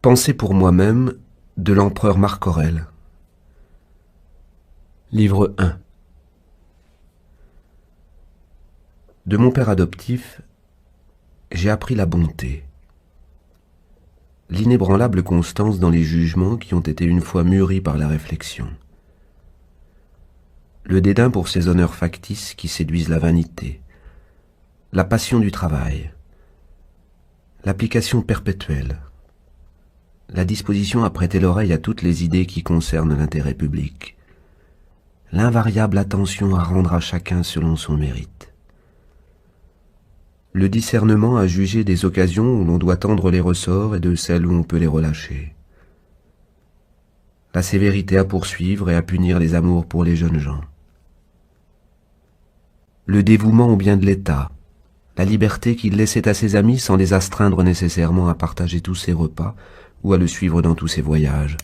Pensée pour moi-même de l'empereur Marc Aurèle. Livre 1. De mon père adoptif, j'ai appris la bonté, l'inébranlable constance dans les jugements qui ont été une fois mûris par la réflexion, le dédain pour ces honneurs factices qui séduisent la vanité, la passion du travail, l'application perpétuelle, la disposition à prêter l'oreille à toutes les idées qui concernent l'intérêt public, l'invariable attention à rendre à chacun selon son mérite, le discernement à juger des occasions où l'on doit tendre les ressorts et de celles où on peut les relâcher, la sévérité à poursuivre et à punir les amours pour les jeunes gens, le dévouement au bien de l'État, la liberté qu'il laissait à ses amis sans les astreindre nécessairement à partager tous ses repas ou à le suivre dans tous ses voyages,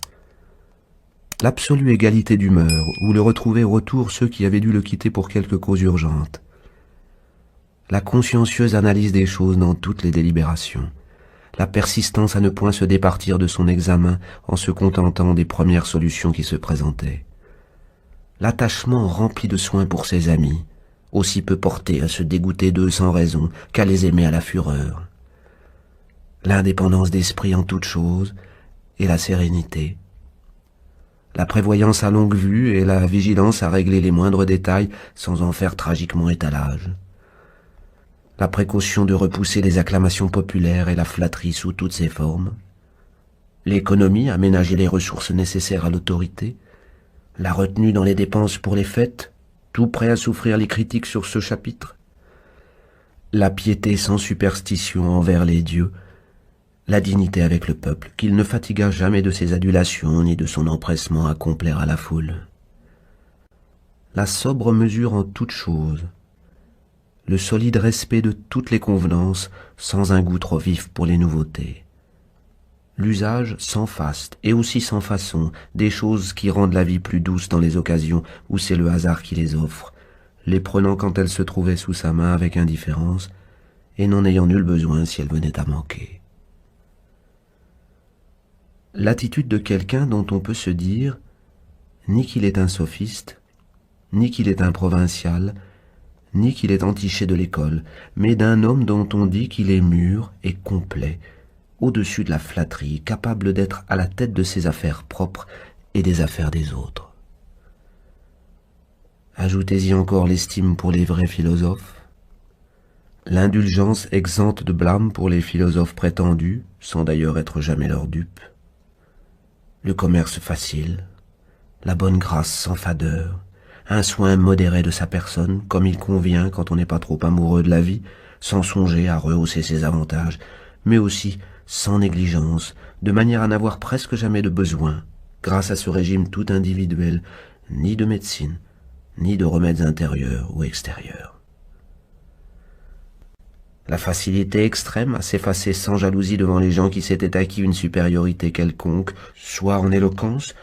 l'absolue égalité d'humeur où le retrouvaient au retour ceux qui avaient dû le quitter pour quelque cause urgente, la consciencieuse analyse des choses dans toutes les délibérations, la persistance à ne point se départir de son examen en se contentant des premières solutions qui se présentaient, l'attachement rempli de soin pour ses amis, aussi peu porté à se dégoûter d'eux sans raison qu'à les aimer à la fureur, l'indépendance d'esprit en toutes choses et la sérénité, la prévoyance à longue vue et la vigilance à régler les moindres détails sans en faire tragiquement étalage, la précaution de repousser les acclamations populaires et la flatterie sous toutes ses formes, l'économie à ménager les ressources nécessaires à l'autorité, la retenue dans les dépenses pour les fêtes, tout prêt à souffrir les critiques sur ce chapitre, la piété sans superstition envers les dieux, la dignité avec le peuple, qu'il ne fatigua jamais de ses adulations ni de son empressement à complaire à la foule, la sobre mesure en toutes choses, le solide respect de toutes les convenances sans un goût trop vif pour les nouveautés, l'usage sans faste et aussi sans façon des choses qui rendent la vie plus douce dans les occasions où c'est le hasard qui les offre, les prenant quand elles se trouvaient sous sa main avec indifférence et n'en ayant nul besoin si elles venaient à manquer. L'attitude de quelqu'un dont on peut se dire ni qu'il est un sophiste, ni qu'il est un provincial, ni qu'il est entiché de l'école, mais d'un homme dont on dit qu'il est mûr et complet, au-dessus de la flatterie, capable d'être à la tête de ses affaires propres et des affaires des autres. Ajoutez-y encore l'estime pour les vrais philosophes, l'indulgence exempte de blâme pour les philosophes prétendus, sans d'ailleurs être jamais leurs dupes, le commerce facile, la bonne grâce sans fadeur, un soin modéré de sa personne, comme il convient quand on n'est pas trop amoureux de la vie, sans songer à rehausser ses avantages, mais aussi sans négligence, de manière à n'avoir presque jamais de besoin, grâce à ce régime tout individuel, ni de médecine, ni de remèdes intérieurs ou extérieurs. La facilité extrême à s'effacer sans jalousie devant les gens qui s'étaient acquis une supériorité quelconque, soit en éloquence,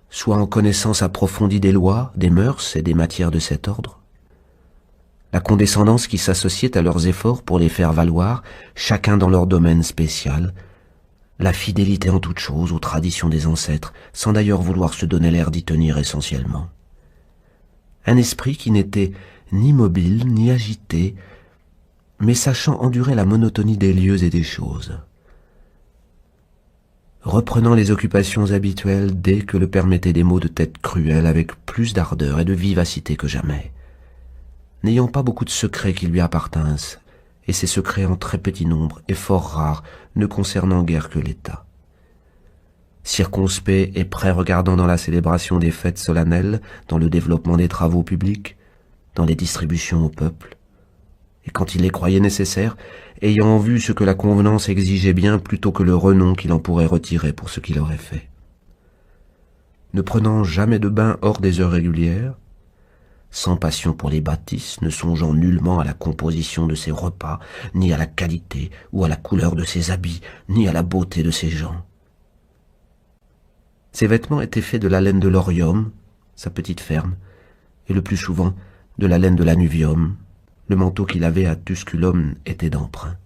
soit en connaissance approfondie des lois, des mœurs et des matières de cet ordre. La condescendance qui s'associait à leurs efforts pour les faire valoir, chacun dans leur domaine spécial, la fidélité en toutes choses aux traditions des ancêtres, sans d'ailleurs vouloir se donner l'air d'y tenir essentiellement. Un esprit qui n'était ni mobile, ni agité, mais sachant endurer la monotonie des lieux et des choses. Reprenant les occupations habituelles dès que le permettaient des maux de tête cruels avec plus d'ardeur et de vivacité que jamais, n'ayant pas beaucoup de secrets qui lui appartinssent, et ces secrets en très petit nombre et fort rares, ne concernant guère que l'État. Circonspect et prêt regardant dans la célébration des fêtes solennelles, dans le développement des travaux publics, dans les distributions au peuple, et quand il les croyait nécessaires, ayant en vue ce que la convenance exigeait bien plutôt que le renom qu'il en pourrait retirer pour ce qu'il aurait fait. Ne prenant jamais de bain hors des heures régulières, sans passion pour les bâtisses, ne songeant nullement à la composition de ses repas, ni à la qualité ou à la couleur de ses habits, ni à la beauté de ses gens. Ses vêtements étaient faits de la laine de l'Orium, sa petite ferme, et le plus souvent de la laine de l'Anuvium. Le manteau qu'il avait à Tusculum était d'emprunt.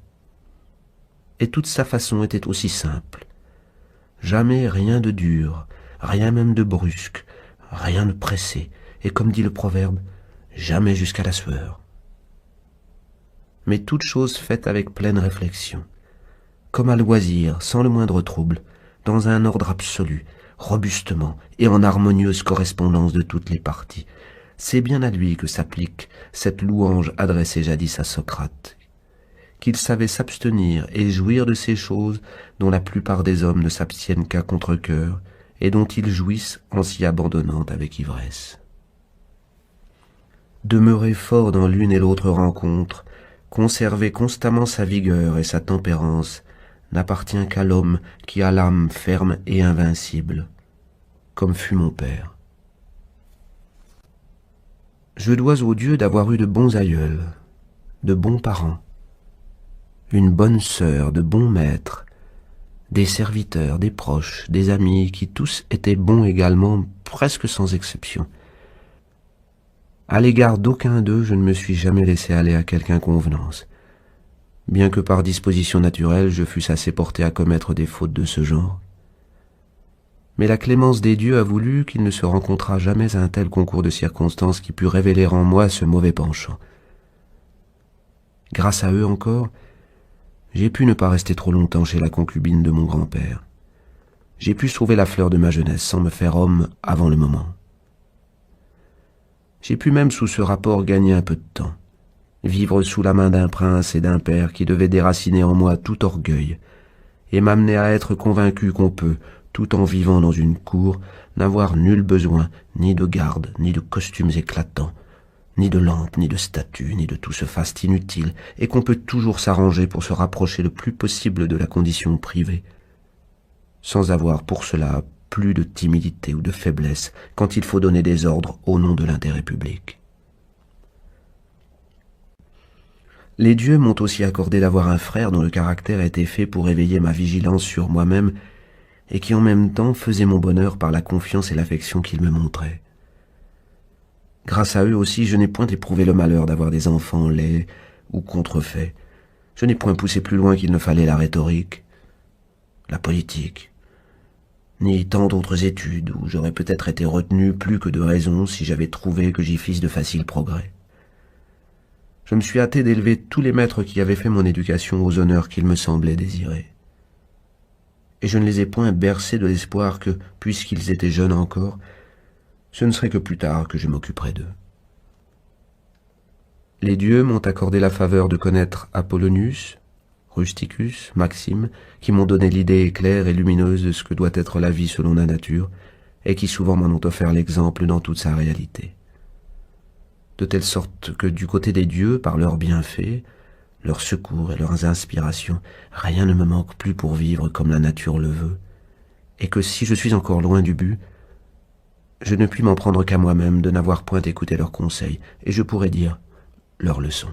Et toute sa façon était aussi simple, Jamais rien de dur, rien même de brusque, rien de pressé, et comme dit le proverbe, jamais jusqu'à la sueur. Mais toute chose faite avec pleine réflexion, comme à loisir, sans le moindre trouble, dans un ordre absolu, robustement et en harmonieuse correspondance de toutes les parties. C'est bien à lui que s'applique cette louange adressée jadis à Socrate, qu'il savait s'abstenir et jouir de ces choses dont la plupart des hommes ne s'abstiennent qu'à contre-cœur et dont ils jouissent en s'y abandonnant avec ivresse. Demeurer fort dans l'une et l'autre rencontre, conserver constamment sa vigueur et sa tempérance, n'appartient qu'à l'homme qui a l'âme ferme et invincible, comme fut mon père. Je dois aux dieux d'avoir eu de bons aïeuls, de bons parents, une bonne sœur, de bons maîtres, des serviteurs, des proches, des amis, qui tous étaient bons également, presque sans exception. À l'égard d'aucun d'eux, je ne me suis jamais laissé aller à quelque inconvenance, bien que par disposition naturelle je fusse assez porté à commettre des fautes de ce genre. Mais la clémence des dieux a voulu qu'il ne se rencontrât jamais un tel concours de circonstances qui pût révéler en moi ce mauvais penchant. Grâce à eux encore, j'ai pu ne pas rester trop longtemps chez la concubine de mon grand-père. J'ai pu sauver la fleur de ma jeunesse sans me faire homme avant le moment. J'ai pu même sous ce rapport gagner un peu de temps, vivre sous la main d'un prince et d'un père qui devait déraciner en moi tout orgueil, et m'amener à être convaincu qu'on peut, tout en vivant dans une cour, n'avoir nul besoin, ni de garde, ni de costumes éclatants, ni de lampes, ni de statues, ni de tout ce faste inutile, et qu'on peut toujours s'arranger pour se rapprocher le plus possible de la condition privée, sans avoir pour cela plus de timidité ou de faiblesse quand il faut donner des ordres au nom de l'intérêt public. Les dieux m'ont aussi accordé d'avoir un frère dont le caractère était fait pour éveiller ma vigilance sur moi-même et qui en même temps faisait mon bonheur par la confiance et l'affection qu'il me montrait. Grâce à eux aussi, je n'ai point éprouvé le malheur d'avoir des enfants laids ou contrefaits. Je n'ai point poussé plus loin qu'il ne fallait la rhétorique, la politique, ni tant d'autres études où j'aurais peut-être été retenu plus que de raison si j'avais trouvé que j'y fisse de faciles progrès. Je me suis hâté d'élever tous les maîtres qui avaient fait mon éducation aux honneurs qu'il me semblait désirer. Et je ne les ai point bercés de l'espoir que, puisqu'ils étaient jeunes encore, ce ne serait que plus tard que je m'occuperais d'eux. Les dieux m'ont accordé la faveur de connaître Apollonius, Rusticus, Maxime, qui m'ont donné l'idée claire et lumineuse de ce que doit être la vie selon la nature, et qui souvent m'en ont offert l'exemple dans toute sa réalité. De telle sorte que du côté des dieux, par leurs bienfaits, leurs secours et leurs inspirations, rien ne me manque plus pour vivre comme la nature le veut, et que si je suis encore loin du but, je ne puis m'en prendre qu'à moi-même de n'avoir point écouté leurs conseils, et je pourrais dire leurs leçons.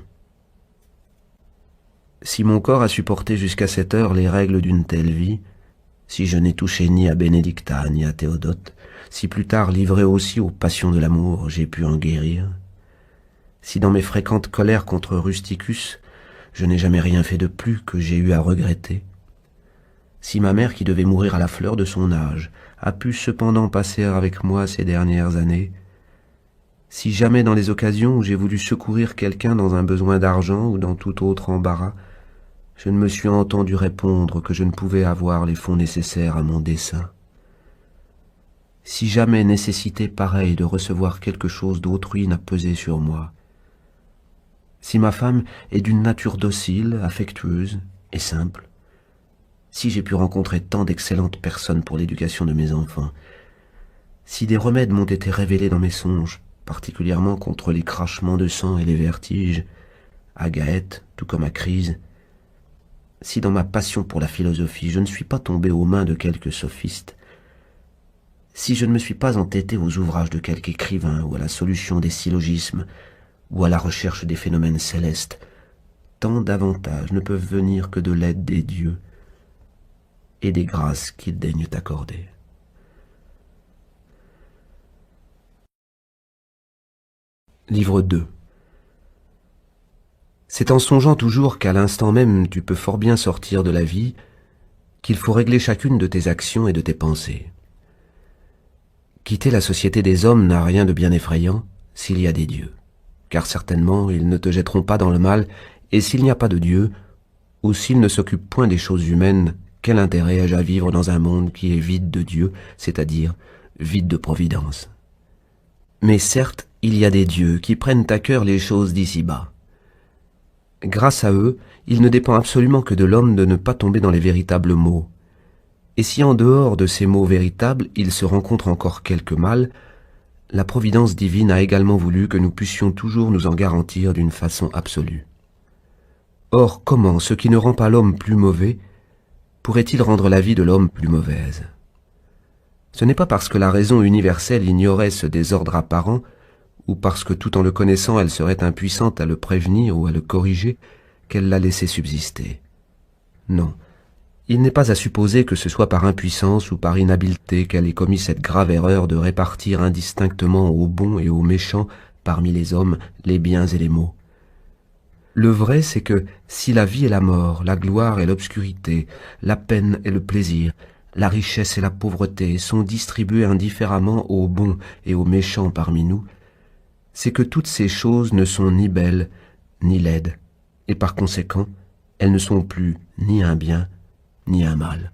Si mon corps a supporté jusqu'à cette heure les règles d'une telle vie, si je n'ai touché ni à Bénédicta ni à Théodote, si plus tard livré aussi aux passions de l'amour, j'ai pu en guérir, si dans mes fréquentes colères contre Rusticus, je n'ai jamais rien fait de plus que j'ai eu à regretter, si ma mère qui devait mourir à la fleur de son âge a pu cependant passer avec moi ces dernières années, si jamais dans les occasions où j'ai voulu secourir quelqu'un dans un besoin d'argent ou dans tout autre embarras, je ne me suis entendu répondre que je ne pouvais avoir les fonds nécessaires à mon dessein. Si jamais nécessité pareille de recevoir quelque chose d'autrui n'a pesé sur moi, si ma femme est d'une nature docile, affectueuse et simple, si j'ai pu rencontrer tant d'excellentes personnes pour l'éducation de mes enfants, si des remèdes m'ont été révélés dans mes songes, particulièrement contre les crachements de sang et les vertiges, à Gaète tout comme à Crise, si dans ma passion pour la philosophie je ne suis pas tombé aux mains de quelque sophiste, si je ne me suis pas entêté aux ouvrages de quelque écrivain ou à la solution des syllogismes ou à la recherche des phénomènes célestes, tant d'avantages ne peuvent venir que de l'aide des dieux et des grâces qu'ils daignent accorder. Livre 2. C'est en songeant toujours qu'à l'instant même tu peux fort bien sortir de la vie qu'il faut régler chacune de tes actions et de tes pensées. Quitter la société des hommes n'a rien de bien effrayant s'il y a des dieux, car certainement ils ne te jetteront pas dans le mal, et s'il n'y a pas de Dieu, ou s'ils ne s'occupent point des choses humaines, quel intérêt ai-je à vivre dans un monde qui est vide de Dieu, c'est-à-dire vide de providence? Mais certes, il y a des dieux qui prennent à cœur les choses d'ici-bas. Grâce à eux, il ne dépend absolument que de l'homme de ne pas tomber dans les véritables maux. Et si en dehors de ces maux véritables, il se rencontre encore quelque mal, la providence divine a également voulu que nous puissions toujours nous en garantir d'une façon absolue. Or, comment ce qui ne rend pas l'homme plus mauvais pourrait-il rendre la vie de l'homme plus mauvaise? Ce n'est pas parce que la raison universelle ignorait ce désordre apparent, ou parce que tout en le connaissant elle serait impuissante à le prévenir ou à le corriger, qu'elle l'a laissé subsister. Non, il n'est pas à supposer que ce soit par impuissance ou par inhabileté qu'elle ait commis cette grave erreur de répartir indistinctement aux bons et aux méchants parmi les hommes les biens et les maux. Le vrai, c'est que si la vie et la mort, la gloire et l'obscurité, la peine et le plaisir, la richesse et la pauvreté sont distribuées indifféremment aux bons et aux méchants parmi nous, c'est que toutes ces choses ne sont ni belles ni laides, et par conséquent, elles ne sont plus ni un bien ni un mal.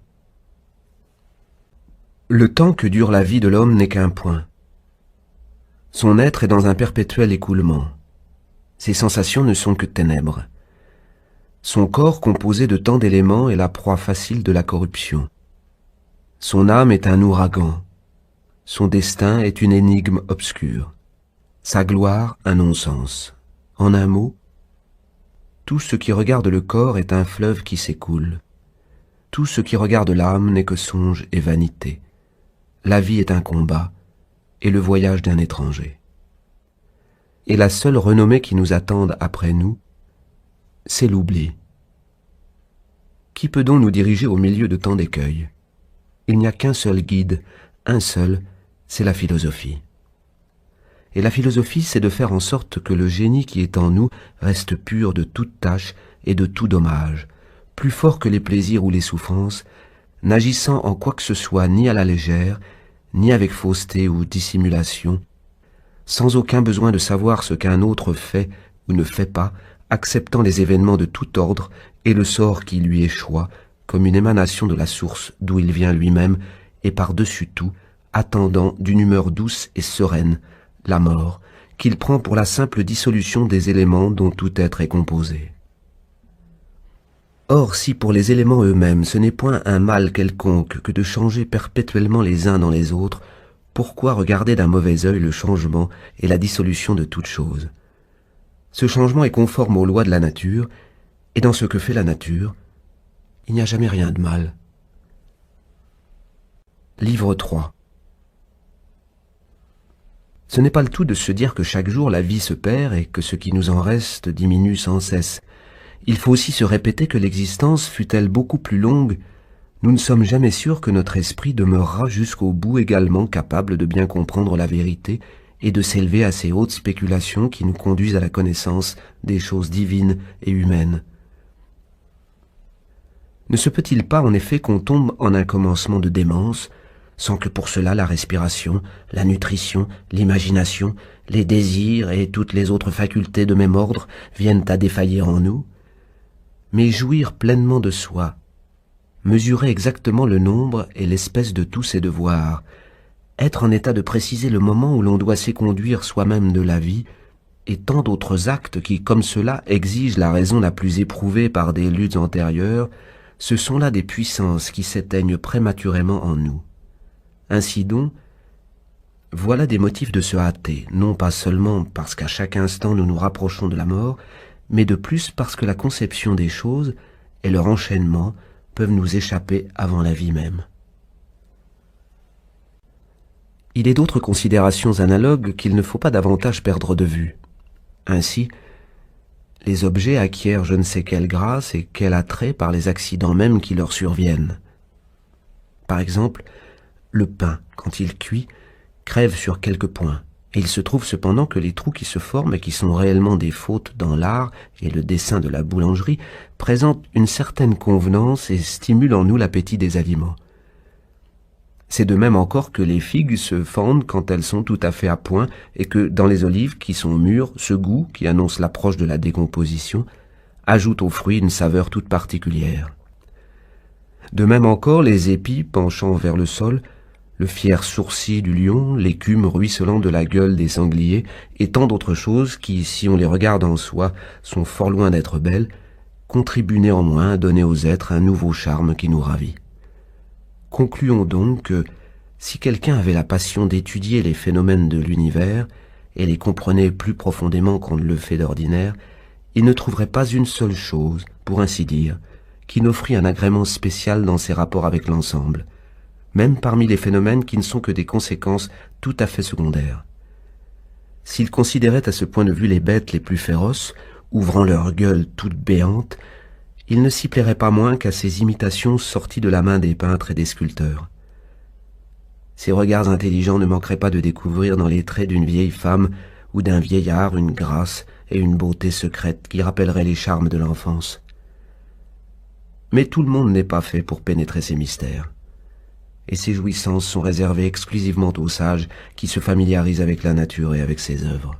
Le temps que dure la vie de l'homme n'est qu'un point. Son être est dans un perpétuel écoulement. Ses sensations ne sont que ténèbres. Son corps composé de tant d'éléments est la proie facile de la corruption. Son âme est un ouragan. Son destin est une énigme obscure. Sa gloire, un non-sens. En un mot, tout ce qui regarde le corps est un fleuve qui s'écoule. Tout ce qui regarde l'âme n'est que songe et vanité. La vie est un combat et le voyage d'un étranger. Et la seule renommée qui nous attende après nous, c'est l'oubli. Qui peut donc nous diriger au milieu de tant d'écueils? Il n'y a qu'un seul guide, un seul, c'est la philosophie. Et la philosophie, c'est de faire en sorte que le génie qui est en nous reste pur de toute tâche et de tout dommage, plus fort que les plaisirs ou les souffrances, n'agissant en quoi que ce soit ni à la légère, ni avec fausseté ou dissimulation, sans aucun besoin de savoir ce qu'un autre fait ou ne fait pas, acceptant les événements de tout ordre et le sort qui lui échoit, comme une émanation de la source d'où il vient lui-même, et par-dessus tout, attendant d'une humeur douce et sereine la mort, qu'il prend pour la simple dissolution des éléments dont tout être est composé. Or, si pour les éléments eux-mêmes ce n'est point un mal quelconque que de changer perpétuellement les uns dans les autres, pourquoi regarder d'un mauvais œil le changement et la dissolution de toute chose? Ce changement est conforme aux lois de la nature, et dans ce que fait la nature, il n'y a jamais rien de mal. Livre 3. Ce n'est pas le tout de se dire que chaque jour la vie se perd et que ce qui nous en reste diminue sans cesse. Il faut aussi se répéter que l'existence, fût-elle beaucoup plus longue, nous ne sommes jamais sûrs que notre esprit demeurera jusqu'au bout également capable de bien comprendre la vérité et de s'élever à ces hautes spéculations qui nous conduisent à la connaissance des choses divines et humaines. Ne se peut-il pas en effet qu'on tombe en un commencement de démence, sans que pour cela la respiration, la nutrition, l'imagination, les désirs et toutes les autres facultés de même ordre viennent à défaillir en nous? Mais jouir pleinement de soi, mesurer exactement le nombre et l'espèce de tous ses devoirs, être en état de préciser le moment où l'on doit s'éconduire soi-même de la vie, et tant d'autres actes qui, comme cela, exigent la raison la plus éprouvée par des luttes antérieures, ce sont là des puissances qui s'éteignent prématurément en nous. Ainsi donc, voilà des motifs de se hâter, non pas seulement parce qu'à chaque instant nous nous rapprochons de la mort, mais de plus parce que la conception des choses et leur enchaînement peuvent nous échapper avant la vie même. Il est d'autres considérations analogues qu'il ne faut pas davantage perdre de vue. Ainsi, les objets acquièrent je ne sais quelle grâce et quel attrait par les accidents mêmes qui leur surviennent. Par exemple, le pain, quand il cuit, crève sur quelques points, Et il se trouve cependant que les trous qui se forment et qui sont réellement des fautes dans l'art et le dessin de la boulangerie présentent une certaine convenance et stimulent en nous l'appétit des aliments. C'est de même encore que les figues se fendent quand elles sont tout à fait à point et que dans les olives qui sont mûres, ce goût, qui annonce l'approche de la décomposition, ajoute aux fruits une saveur toute particulière. De même encore, les épis penchant vers le sol, le fier sourcil du lion, l'écume ruisselant de la gueule des sangliers, et tant d'autres choses qui, si on les regarde en soi, sont fort loin d'être belles, contribuent néanmoins à donner aux êtres un nouveau charme qui nous ravit. Concluons donc que, si quelqu'un avait la passion d'étudier les phénomènes de l'univers, et les comprenait plus profondément qu'on ne le fait d'ordinaire, il ne trouverait pas une seule chose, pour ainsi dire, qui n'offrit un agrément spécial dans ses rapports avec l'ensemble, même parmi les phénomènes qui ne sont que des conséquences tout à fait secondaires. S'il considérait à ce point de vue les bêtes les plus féroces, ouvrant leur gueule toute béante, il ne s'y plairait pas moins qu'à ces imitations sorties de la main des peintres et des sculpteurs. Ses regards intelligents ne manqueraient pas de découvrir dans les traits d'une vieille femme ou d'un vieillard une grâce et une beauté secrète qui rappelleraient les charmes de l'enfance. Mais tout le monde n'est pas fait pour pénétrer ces mystères, et ces jouissances sont réservées exclusivement aux sages qui se familiarisent avec la nature et avec ses œuvres.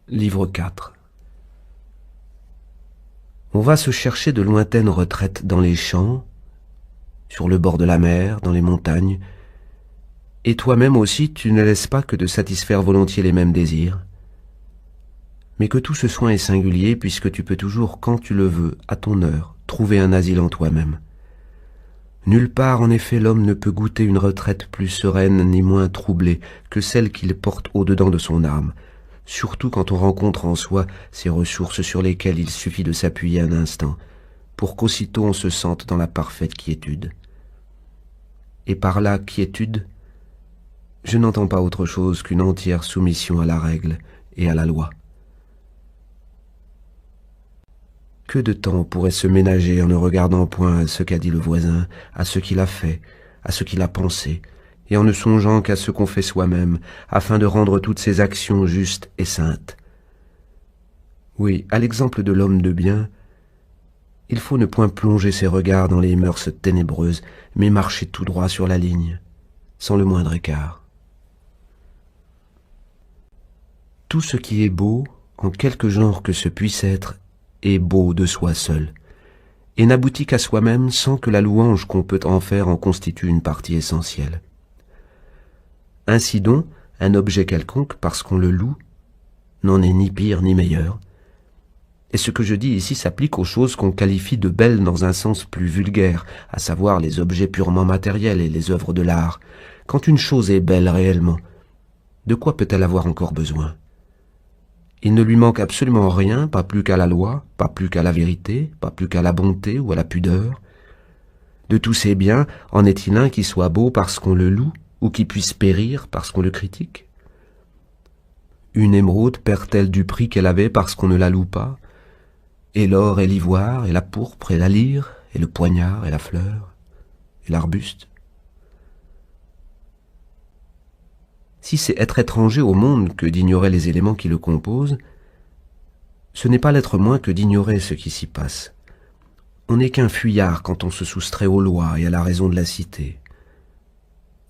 Livre 4. On va se chercher de lointaines retraites dans les champs, sur le bord de la mer, dans les montagnes, et toi-même aussi tu ne laisses pas que de satisfaire volontiers les mêmes désirs. Mais que tout ce soin est singulier puisque tu peux toujours, quand tu le veux, à ton heure, trouver un asile en toi-même. Nulle part, en effet, l'homme ne peut goûter une retraite plus sereine ni moins troublée que celle qu'il porte au-dedans de son âme, surtout quand on rencontre en soi ces ressources sur lesquelles il suffit de s'appuyer un instant, pour qu'aussitôt on se sente dans la parfaite quiétude. Et par là, quiétude, je n'entends pas autre chose qu'une entière soumission à la règle et à la loi. Que de temps pourrait se ménager en ne regardant point à ce qu'a dit le voisin, à ce qu'il a fait, à ce qu'il a pensé, et en ne songeant qu'à ce qu'on fait soi-même, afin de rendre toutes ses actions justes et saintes. Oui, à l'exemple de l'homme de bien, il faut ne point plonger ses regards dans les mœurs ténébreuses, mais marcher tout droit sur la ligne, sans le moindre écart. Tout ce qui est beau, en quelque genre que ce puisse être, est beau de soi seul, et n'aboutit qu'à soi-même sans que la louange qu'on peut en faire en constitue une partie essentielle. Ainsi donc, un objet quelconque, parce qu'on le loue, n'en est ni pire ni meilleur, et ce que je dis ici s'applique aux choses qu'on qualifie de belles dans un sens plus vulgaire, à savoir les objets purement matériels et les œuvres de l'art. Quand une chose est belle réellement, de quoi peut-elle avoir encore besoin ? Il ne lui manque absolument rien, pas plus qu'à la loi, pas plus qu'à la vérité, pas plus qu'à la bonté ou à la pudeur. De tous ces biens, en est-il un qui soit beau parce qu'on le loue, ou qui puisse périr parce qu'on le critique ? Une émeraude perd-elle du prix qu'elle avait parce qu'on ne la loue pas ? Et l'or et l'ivoire, et la pourpre et la lyre, et le poignard et la fleur, et l'arbuste ? Si c'est être étranger au monde que d'ignorer les éléments qui le composent, ce n'est pas l'être moins que d'ignorer ce qui s'y passe. On n'est qu'un fuyard quand on se soustrait aux lois et à la raison de la cité.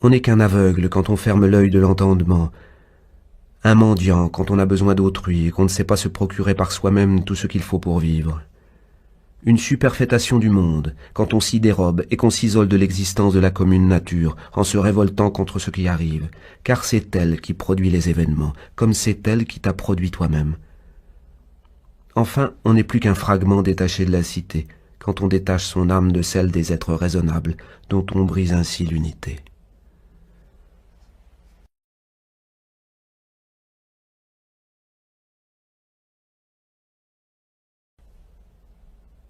On n'est qu'un aveugle quand on ferme l'œil de l'entendement, un mendiant quand on a besoin d'autrui et qu'on ne sait pas se procurer par soi-même tout ce qu'il faut pour vivre. Une superfétation du monde, quand on s'y dérobe et qu'on s'isole de l'existence de la commune nature, en se révoltant contre ce qui arrive, car c'est elle qui produit les événements, comme c'est elle qui t'a produit toi-même. Enfin, on n'est plus qu'un fragment détaché de la cité, quand on détache son âme de celle des êtres raisonnables, dont on brise ainsi l'unité.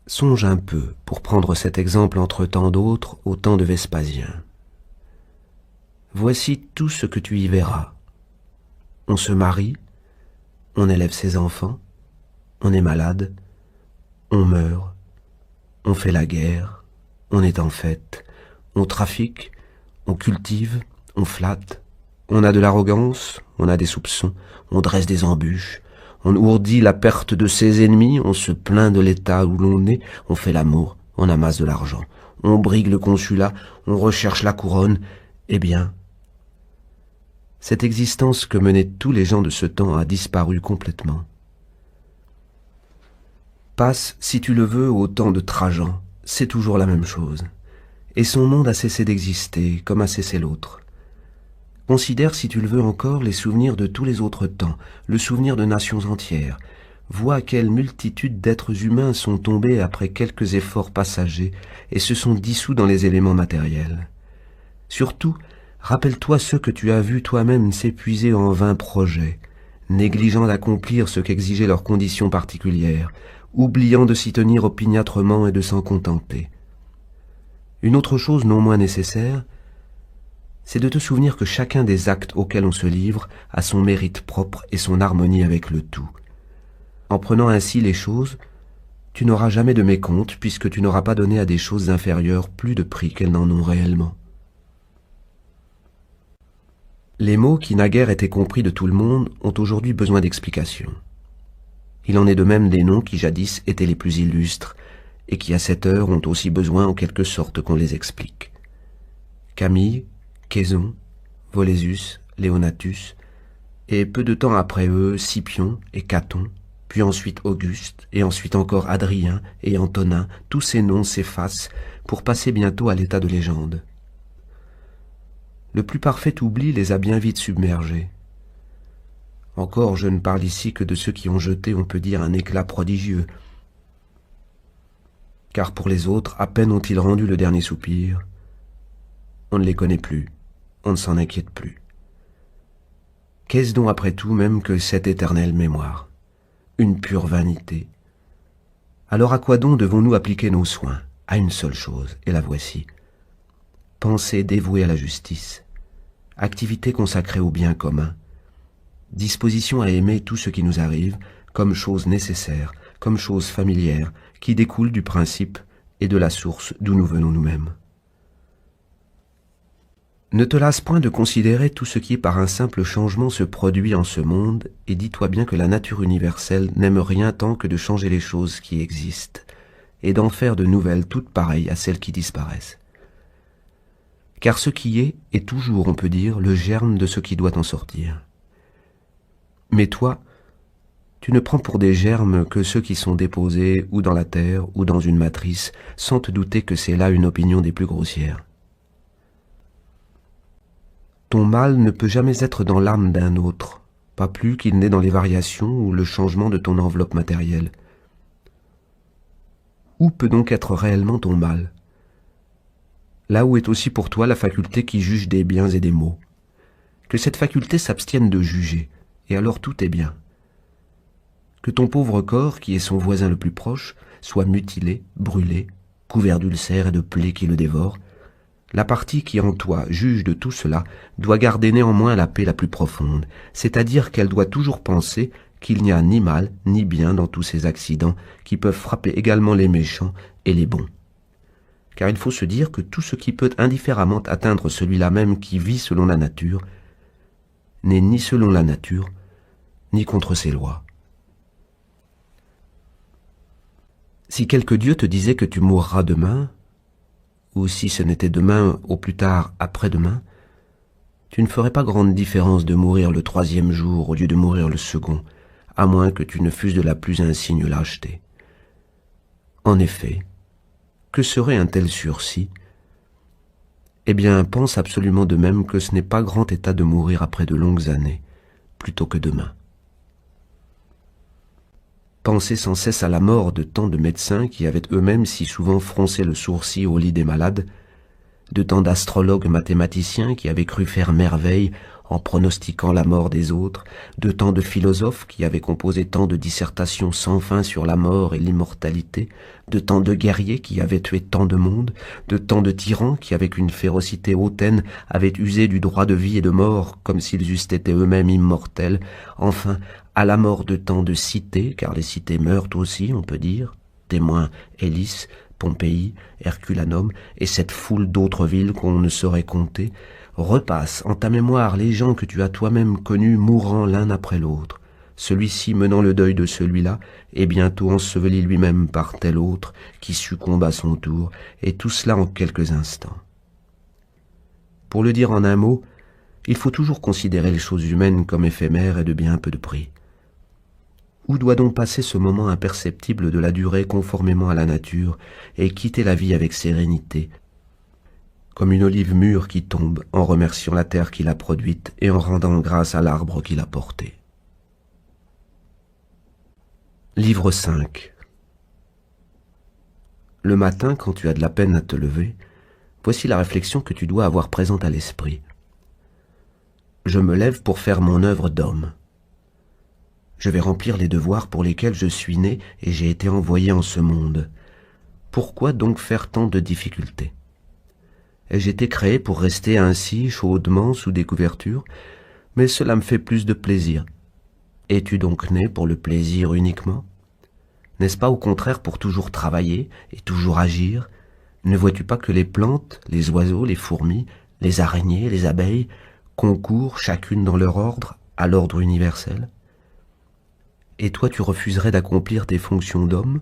Songe un peu, pour prendre cet exemple entre tant d'autres, au temps de Vespasien. Voici tout ce que tu y verras. On se marie, on élève ses enfants, on est malade, on meurt, on fait la guerre, on est en fête, on trafique, on cultive, on flatte, On a de l'arrogance, on a des soupçons, on dresse des embûches, on ourdit la perte de ses ennemis, on se plaint de l'état où l'on est, on fait l'amour, on amasse de l'argent, on brigue le consulat, on recherche la couronne. Eh bien, cette existence que menaient tous les gens de ce temps a disparu complètement. Passe, si tu le veux, au temps de Trajan, c'est toujours la même chose. Et son monde a cessé d'exister, comme a cessé l'autre. Considère, si tu le veux encore, les souvenirs de tous les autres temps, le souvenir de nations entières. Vois quelle multitude d'êtres humains sont tombés après quelques efforts passagers et se sont dissous dans les éléments matériels. Surtout, rappelle-toi ceux que tu as vus toi-même s'épuiser en vains projets, négligeant d'accomplir ce qu'exigeaient leurs conditions particulières, oubliant de s'y tenir opiniâtrement et de s'en contenter. Une autre chose non moins nécessaire, c'est de te souvenir que chacun des actes auxquels on se livre a son mérite propre et son harmonie avec le tout. En prenant ainsi les choses, tu n'auras jamais de mécompte puisque tu n'auras pas donné à des choses inférieures plus de prix qu'elles n'en ont réellement. Les mots qui naguère étaient compris de tout le monde ont aujourd'hui besoin d'explications. Il en est de même des noms qui jadis étaient les plus illustres et qui à cette heure ont aussi besoin en quelque sorte qu'on les explique. Camille, Quéson, Volésus, Léonatus, et peu de temps après eux, Scipion et Caton, puis ensuite Auguste, et ensuite encore Adrien et Antonin, tous ces noms s'effacent pour passer bientôt à l'état de légende. Le plus parfait oubli les a bien vite submergés. Encore, je ne parle ici que de ceux qui ont jeté, on peut dire, un éclat prodigieux, car pour les autres, à peine ont-ils rendu le dernier soupir. On ne les connaît plus, on ne s'en inquiète plus. Qu'est-ce donc après tout même que cette éternelle mémoire? Une pure vanité. Alors à quoi donc devons-nous appliquer nos soins? À une seule chose, et la voici. Pensée dévouée à la justice, activité consacrée au bien commun, disposition à aimer tout ce qui nous arrive comme chose nécessaire, comme chose familière, qui découle du principe et de la source d'où nous venons nous-mêmes. Ne te lasse point de considérer tout ce qui par un simple changement se produit en ce monde, et dis-toi bien que la nature universelle n'aime rien tant que de changer les choses qui existent, et d'en faire de nouvelles toutes pareilles à celles qui disparaissent. Car ce qui est toujours, on peut dire, le germe de ce qui doit en sortir. Mais toi, tu ne prends pour des germes que ceux qui sont déposés ou dans la terre ou dans une matrice, sans te douter que c'est là une opinion des plus grossières. Ton mal ne peut jamais être dans l'âme d'un autre, pas plus qu'il n'est dans les variations ou le changement de ton enveloppe matérielle. Où peut donc être réellement ton mal? Là où est aussi pour toi la faculté qui juge des biens et des maux. Que cette faculté s'abstienne de juger, et alors tout est bien. Que ton pauvre corps, qui est son voisin le plus proche, soit mutilé, brûlé, couvert d'ulcères et de plaies qui le dévorent, la partie qui en toi juge de tout cela doit garder néanmoins la paix la plus profonde, c'est-à-dire qu'elle doit toujours penser qu'il n'y a ni mal ni bien dans tous ces accidents qui peuvent frapper également les méchants et les bons. Car il faut se dire que tout ce qui peut indifféremment atteindre celui-là même qui vit selon la nature n'est ni selon la nature, ni contre ses lois. Si quelque Dieu te disait que tu mourras demain, ou si ce n'était demain au plus tard après-demain, tu ne ferais pas grande différence de mourir le 3e jour au lieu de mourir le second, à moins que tu ne fusses de la plus insigne lâcheté. En effet, que serait un tel sursis? Eh bien, pense absolument de même que ce n'est pas grand état de mourir après de longues années, plutôt que demain. Pensez sans cesse à la mort de tant de médecins qui avaient eux-mêmes si souvent froncé le sourcil au lit des malades, de tant d'astrologues mathématiciens qui avaient cru faire merveille en pronostiquant la mort des autres, de tant de philosophes qui avaient composé tant de dissertations sans fin sur la mort et l'immortalité, de tant de guerriers qui avaient tué tant de monde, de tant de tyrans qui avec une férocité hautaine avaient usé du droit de vie et de mort comme s'ils eussent été eux-mêmes immortels, enfin à la mort de tant de cités, car les cités meurent aussi, on peut dire, témoin Hélice, Pompéi, Herculanum et cette foule d'autres villes qu'on ne saurait compter, repasse en ta mémoire les gens que tu as toi-même connus mourant l'un après l'autre, celui-ci menant le deuil de celui-là, et bientôt enseveli lui-même par tel autre qui succombe à son tour, et tout cela en quelques instants. Pour le dire en un mot, il faut toujours considérer les choses humaines comme éphémères et de bien peu de prix. Où doit donc passer ce moment imperceptible de la durée conformément à la nature, et quitter la vie avec sérénité, comme une olive mûre qui tombe en remerciant la terre qui l'a produite et en rendant grâce à l'arbre qui l'a portée. Livre 5. Le matin, quand tu as de la peine à te lever, voici la réflexion que tu dois avoir présente à l'esprit. Je me lève pour faire mon œuvre d'homme. Je vais remplir les devoirs pour lesquels je suis né et j'ai été envoyé en ce monde. Pourquoi donc faire tant de difficultés? Ai-je été créé pour rester ainsi, chaudement, sous des couvertures? Mais cela me fait plus de plaisir. Es-tu donc né pour le plaisir uniquement? N'est-ce pas au contraire pour toujours travailler et toujours agir? Ne vois-tu pas que les plantes, les oiseaux, les fourmis, les araignées, les abeilles concourent chacune dans leur ordre à l'ordre universel? Et toi tu refuserais d'accomplir tes fonctions d'homme?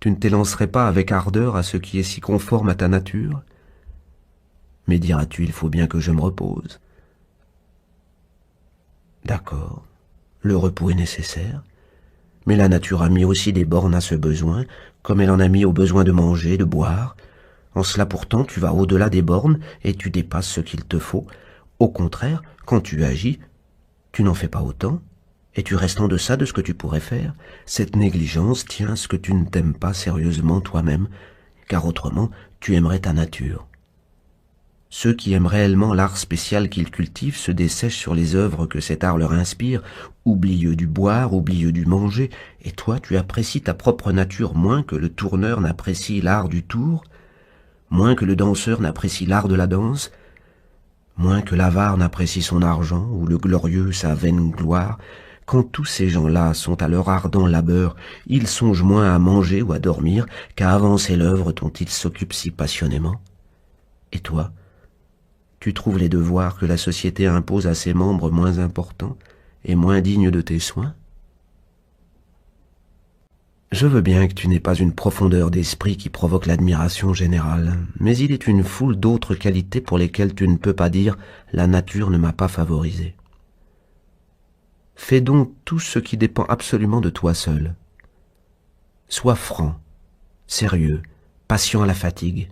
Tu ne t'élancerais pas avec ardeur à ce qui est si conforme à ta nature? Mais diras-tu, il faut bien que je me repose. D'accord, le repos est nécessaire, mais la nature a mis aussi des bornes à ce besoin, comme elle en a mis au besoin de manger, de boire. En cela pourtant, tu vas au-delà des bornes et tu dépasses ce qu'il te faut. Au contraire, quand tu agis, tu n'en fais pas autant, et tu restes en deçà de ce que tu pourrais faire. Cette négligence tient à ce que tu ne t'aimes pas sérieusement toi-même, car autrement, tu aimerais ta nature. Ceux qui aiment réellement l'art spécial qu'ils cultivent se dessèchent sur les œuvres que cet art leur inspire, oublieux du boire, oublieux du manger, et toi tu apprécies ta propre nature moins que le tourneur n'apprécie l'art du tour, moins que le danseur n'apprécie l'art de la danse, moins que l'avare n'apprécie son argent, ou le glorieux sa vaine gloire. Quand tous ces gens-là sont à leur ardent labeur, ils songent moins à manger ou à dormir qu'à avancer l'œuvre dont ils s'occupent si passionnément. Et toi, tu trouves les devoirs que la société impose à ses membres moins importants et moins dignes de tes soins? Je veux bien que tu n'aies pas une profondeur d'esprit qui provoque l'admiration générale, mais il est une foule d'autres qualités pour lesquelles tu ne peux pas dire « la nature ne m'a pas favorisé ». Fais donc tout ce qui dépend absolument de toi seul. Sois franc, sérieux, patient à la fatigue,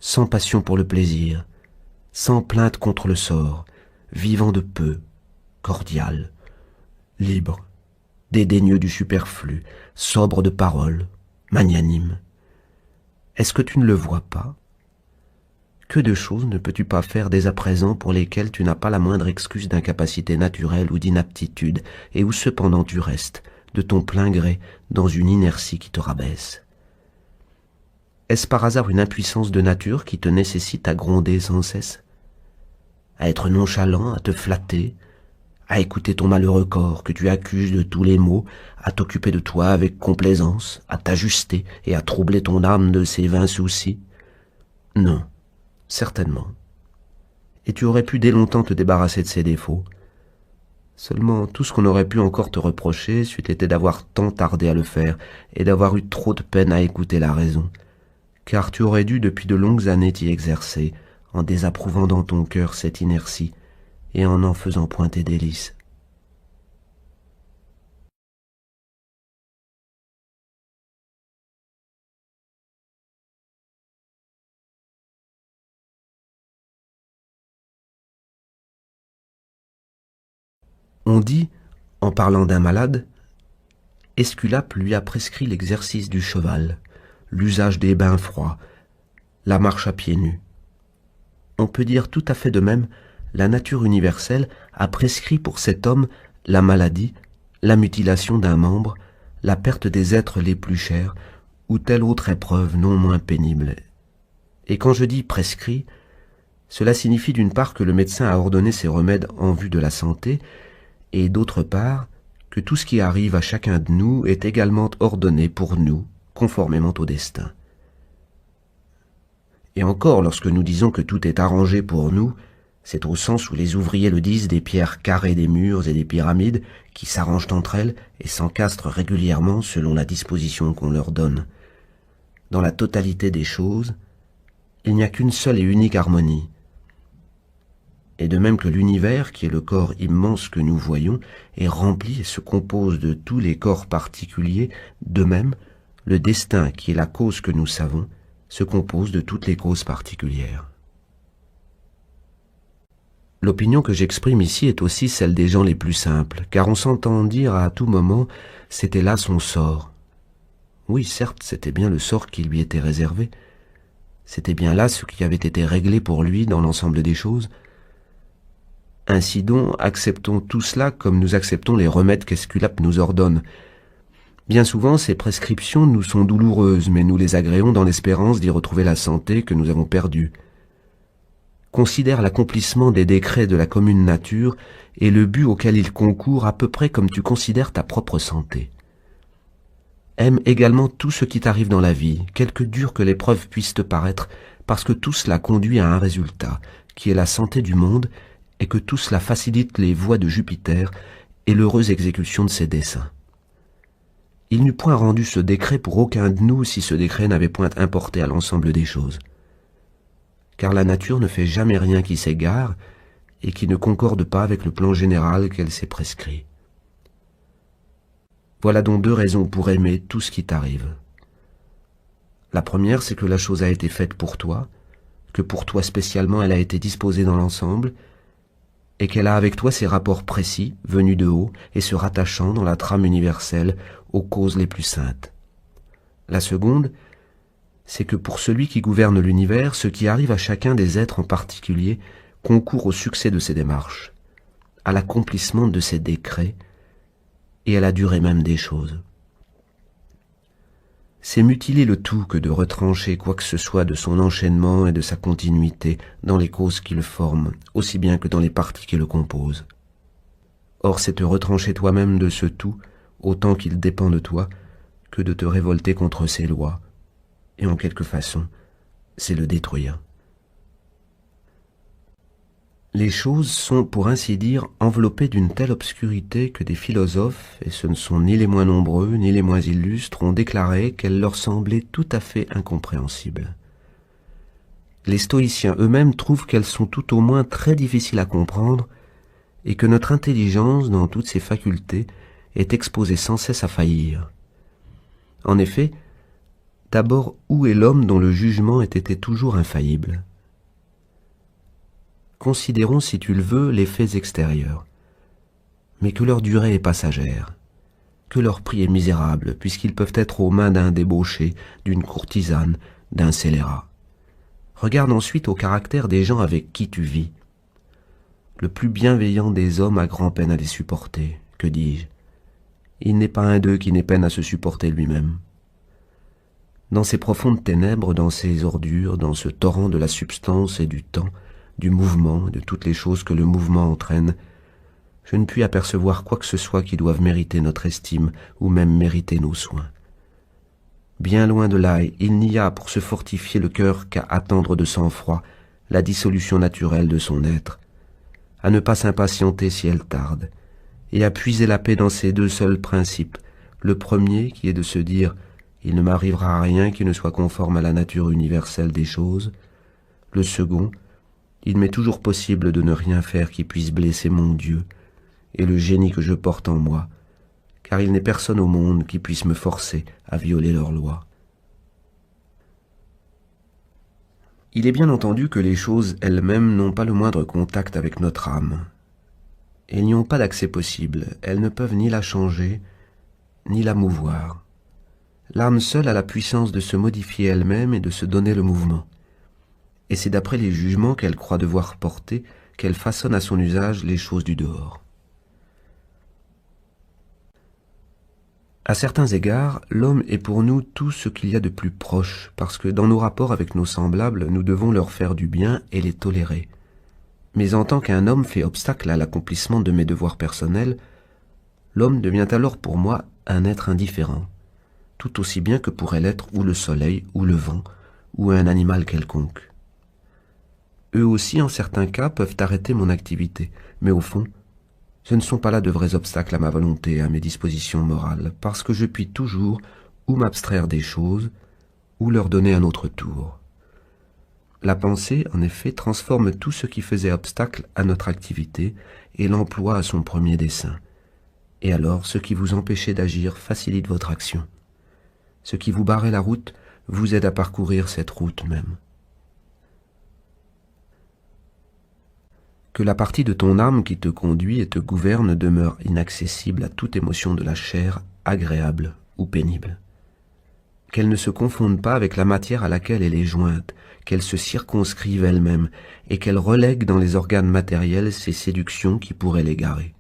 sans passion pour le plaisir, sans plainte contre le sort, vivant de peu, cordial, libre, dédaigneux du superflu, sobre de parole, magnanime. Est-ce que tu ne le vois pas? Que de choses ne peux-tu pas faire dès à présent pour lesquelles tu n'as pas la moindre excuse d'incapacité naturelle ou d'inaptitude, et où cependant tu restes, de ton plein gré, dans une inertie qui te rabaisse? Est-ce par hasard une impuissance de nature qui te nécessite à gronder sans cesse, à être nonchalant, à te flatter, à écouter ton malheureux corps que tu accuses de tous les maux, à t'occuper de toi avec complaisance, à t'ajuster et à troubler ton âme de ses vains soucis? Non, certainement. Et tu aurais pu dès longtemps te débarrasser de ces défauts. Seulement, tout ce qu'on aurait pu encore te reprocher c'eût été d'avoir tant tardé à le faire et d'avoir eu trop de peine à écouter la raison, car tu aurais dû depuis de longues années t'y exercer, en désapprouvant dans ton cœur cette inertie et en n'en faisant point tes délices. On dit, en parlant d'un malade, Esculape lui a prescrit l'exercice du cheval, l'usage des bains froids, la marche à pieds nus. On peut dire tout à fait de même, la nature universelle a prescrit pour cet homme la maladie, la mutilation d'un membre, la perte des êtres les plus chers, ou telle autre épreuve non moins pénible. Et quand je dis prescrit, cela signifie d'une part que le médecin a ordonné ces remèdes en vue de la santé, et d'autre part que tout ce qui arrive à chacun de nous est également ordonné pour nous, conformément au destin. Et encore, lorsque nous disons que tout est arrangé pour nous, c'est au sens où les ouvriers le disent des pierres carrées des murs et des pyramides qui s'arrangent entre elles et s'encastrent régulièrement selon la disposition qu'on leur donne. Dans la totalité des choses, il n'y a qu'une seule et unique harmonie. Et de même que l'univers, qui est le corps immense que nous voyons, est rempli et se compose de tous les corps particuliers, de même, le destin, qui est la cause que nous savons, se compose de toutes les causes particulières. L'opinion que j'exprime ici est aussi celle des gens les plus simples, car on s'entend dire à tout moment « c'était là son sort ». Oui, certes, c'était bien le sort qui lui était réservé. C'était bien là ce qui avait été réglé pour lui dans l'ensemble des choses. Ainsi donc, acceptons tout cela comme nous acceptons les remèdes qu'Esculape nous ordonne. Bien souvent, ces prescriptions nous sont douloureuses, mais nous les agréons dans l'espérance d'y retrouver la santé que nous avons perdue. Considère l'accomplissement des décrets de la commune nature et le but auquel ils concourent à peu près comme tu considères ta propre santé. Aime également tout ce qui t'arrive dans la vie, quelque dur que l'épreuve puisse te paraître, parce que tout cela conduit à un résultat, qui est la santé du monde, et que tout cela facilite les voies de Jupiter et l'heureuse exécution de ses desseins. Il n'eût point rendu ce décret pour aucun de nous si ce décret n'avait point importé à l'ensemble des choses. Car la nature ne fait jamais rien qui s'égare et qui ne concorde pas avec le plan général qu'elle s'est prescrit. Voilà donc 2 raisons pour aimer tout ce qui t'arrive. La première, c'est que la chose a été faite pour toi, que pour toi spécialement elle a été disposée dans l'ensemble, et qu'elle a avec toi ses rapports précis, venus de haut, et se rattachant dans la trame universelle aux causes les plus saintes. La seconde, c'est que pour celui qui gouverne l'univers, ce qui arrive à chacun des êtres en particulier concourt au succès de ses démarches, à l'accomplissement de ses décrets, et à la durée même des choses. C'est mutiler le tout que de retrancher quoi que ce soit de son enchaînement et de sa continuité dans les causes qui le forment, aussi bien que dans les parties qui le composent. Or c'est te retrancher toi-même de ce tout, autant qu'il dépend de toi, que de te révolter contre ses lois, et en quelque façon, c'est le détruire. Les choses sont, pour ainsi dire, enveloppées d'une telle obscurité que des philosophes, et ce ne sont ni les moins nombreux ni les moins illustres, ont déclaré qu'elles leur semblaient tout à fait incompréhensibles. Les stoïciens eux-mêmes trouvent qu'elles sont tout au moins très difficiles à comprendre, et que notre intelligence, dans toutes ses facultés, est exposée sans cesse à faillir. En effet, d'abord, où est l'homme dont le jugement ait été toujours infaillible ? Considérons, si tu le veux, les faits extérieurs, mais que leur durée est passagère, que leur prix est misérable, puisqu'ils peuvent être aux mains d'un débauché, d'une courtisane, d'un scélérat. Regarde ensuite au caractère des gens avec qui tu vis. Le plus bienveillant des hommes a grand-peine à les supporter, que dis-je. Il n'est pas un d'eux qui n'ait peine à se supporter lui-même. Dans ces profondes ténèbres, dans ces ordures, dans ce torrent de la substance et du temps, du mouvement, de toutes les choses que le mouvement entraîne, je ne puis apercevoir quoi que ce soit qui doive mériter notre estime ou même mériter nos soins. Bien loin de là, il n'y a pour se fortifier le cœur qu'à attendre de sang-froid la dissolution naturelle de son être, à ne pas s'impatienter si elle tarde, et à puiser la paix dans ces 2 seuls principes, le premier qui est de se dire « il ne m'arrivera rien qui ne soit conforme à la nature universelle des choses », le second, il m'est toujours possible de ne rien faire qui puisse blesser mon Dieu et le génie que je porte en moi, car il n'est personne au monde qui puisse me forcer à violer leurs lois. Il est bien entendu que les choses elles-mêmes n'ont pas le moindre contact avec notre âme. Elles n'y ont pas d'accès possible, elles ne peuvent ni la changer, ni la mouvoir. L'âme seule a la puissance de se modifier elle-même et de se donner le mouvement. Et c'est d'après les jugements qu'elle croit devoir porter qu'elle façonne à son usage les choses du dehors. À certains égards, l'homme est pour nous tout ce qu'il y a de plus proche, parce que dans nos rapports avec nos semblables, nous devons leur faire du bien et les tolérer. Mais en tant qu'un homme fait obstacle à l'accomplissement de mes devoirs personnels, l'homme devient alors pour moi un être indifférent, tout aussi bien que pourrait l'être ou le soleil, ou le vent, ou un animal quelconque. Eux aussi, en certains cas, peuvent arrêter mon activité, mais au fond, ce ne sont pas là de vrais obstacles à ma volonté et à mes dispositions morales, parce que je puis toujours ou m'abstraire des choses, ou leur donner un autre tour. La pensée, en effet, transforme tout ce qui faisait obstacle à notre activité et l'emploie à son premier dessein. Et alors, ce qui vous empêchait d'agir facilite votre action. Ce qui vous barrait la route vous aide à parcourir cette route même. Que la partie de ton âme qui te conduit et te gouverne demeure inaccessible à toute émotion de la chair, agréable ou pénible. Qu'elle ne se confonde pas avec la matière à laquelle elle est jointe, qu'elle se circonscrive elle-même, et qu'elle relègue dans les organes matériels ces séductions qui pourraient l'égarer.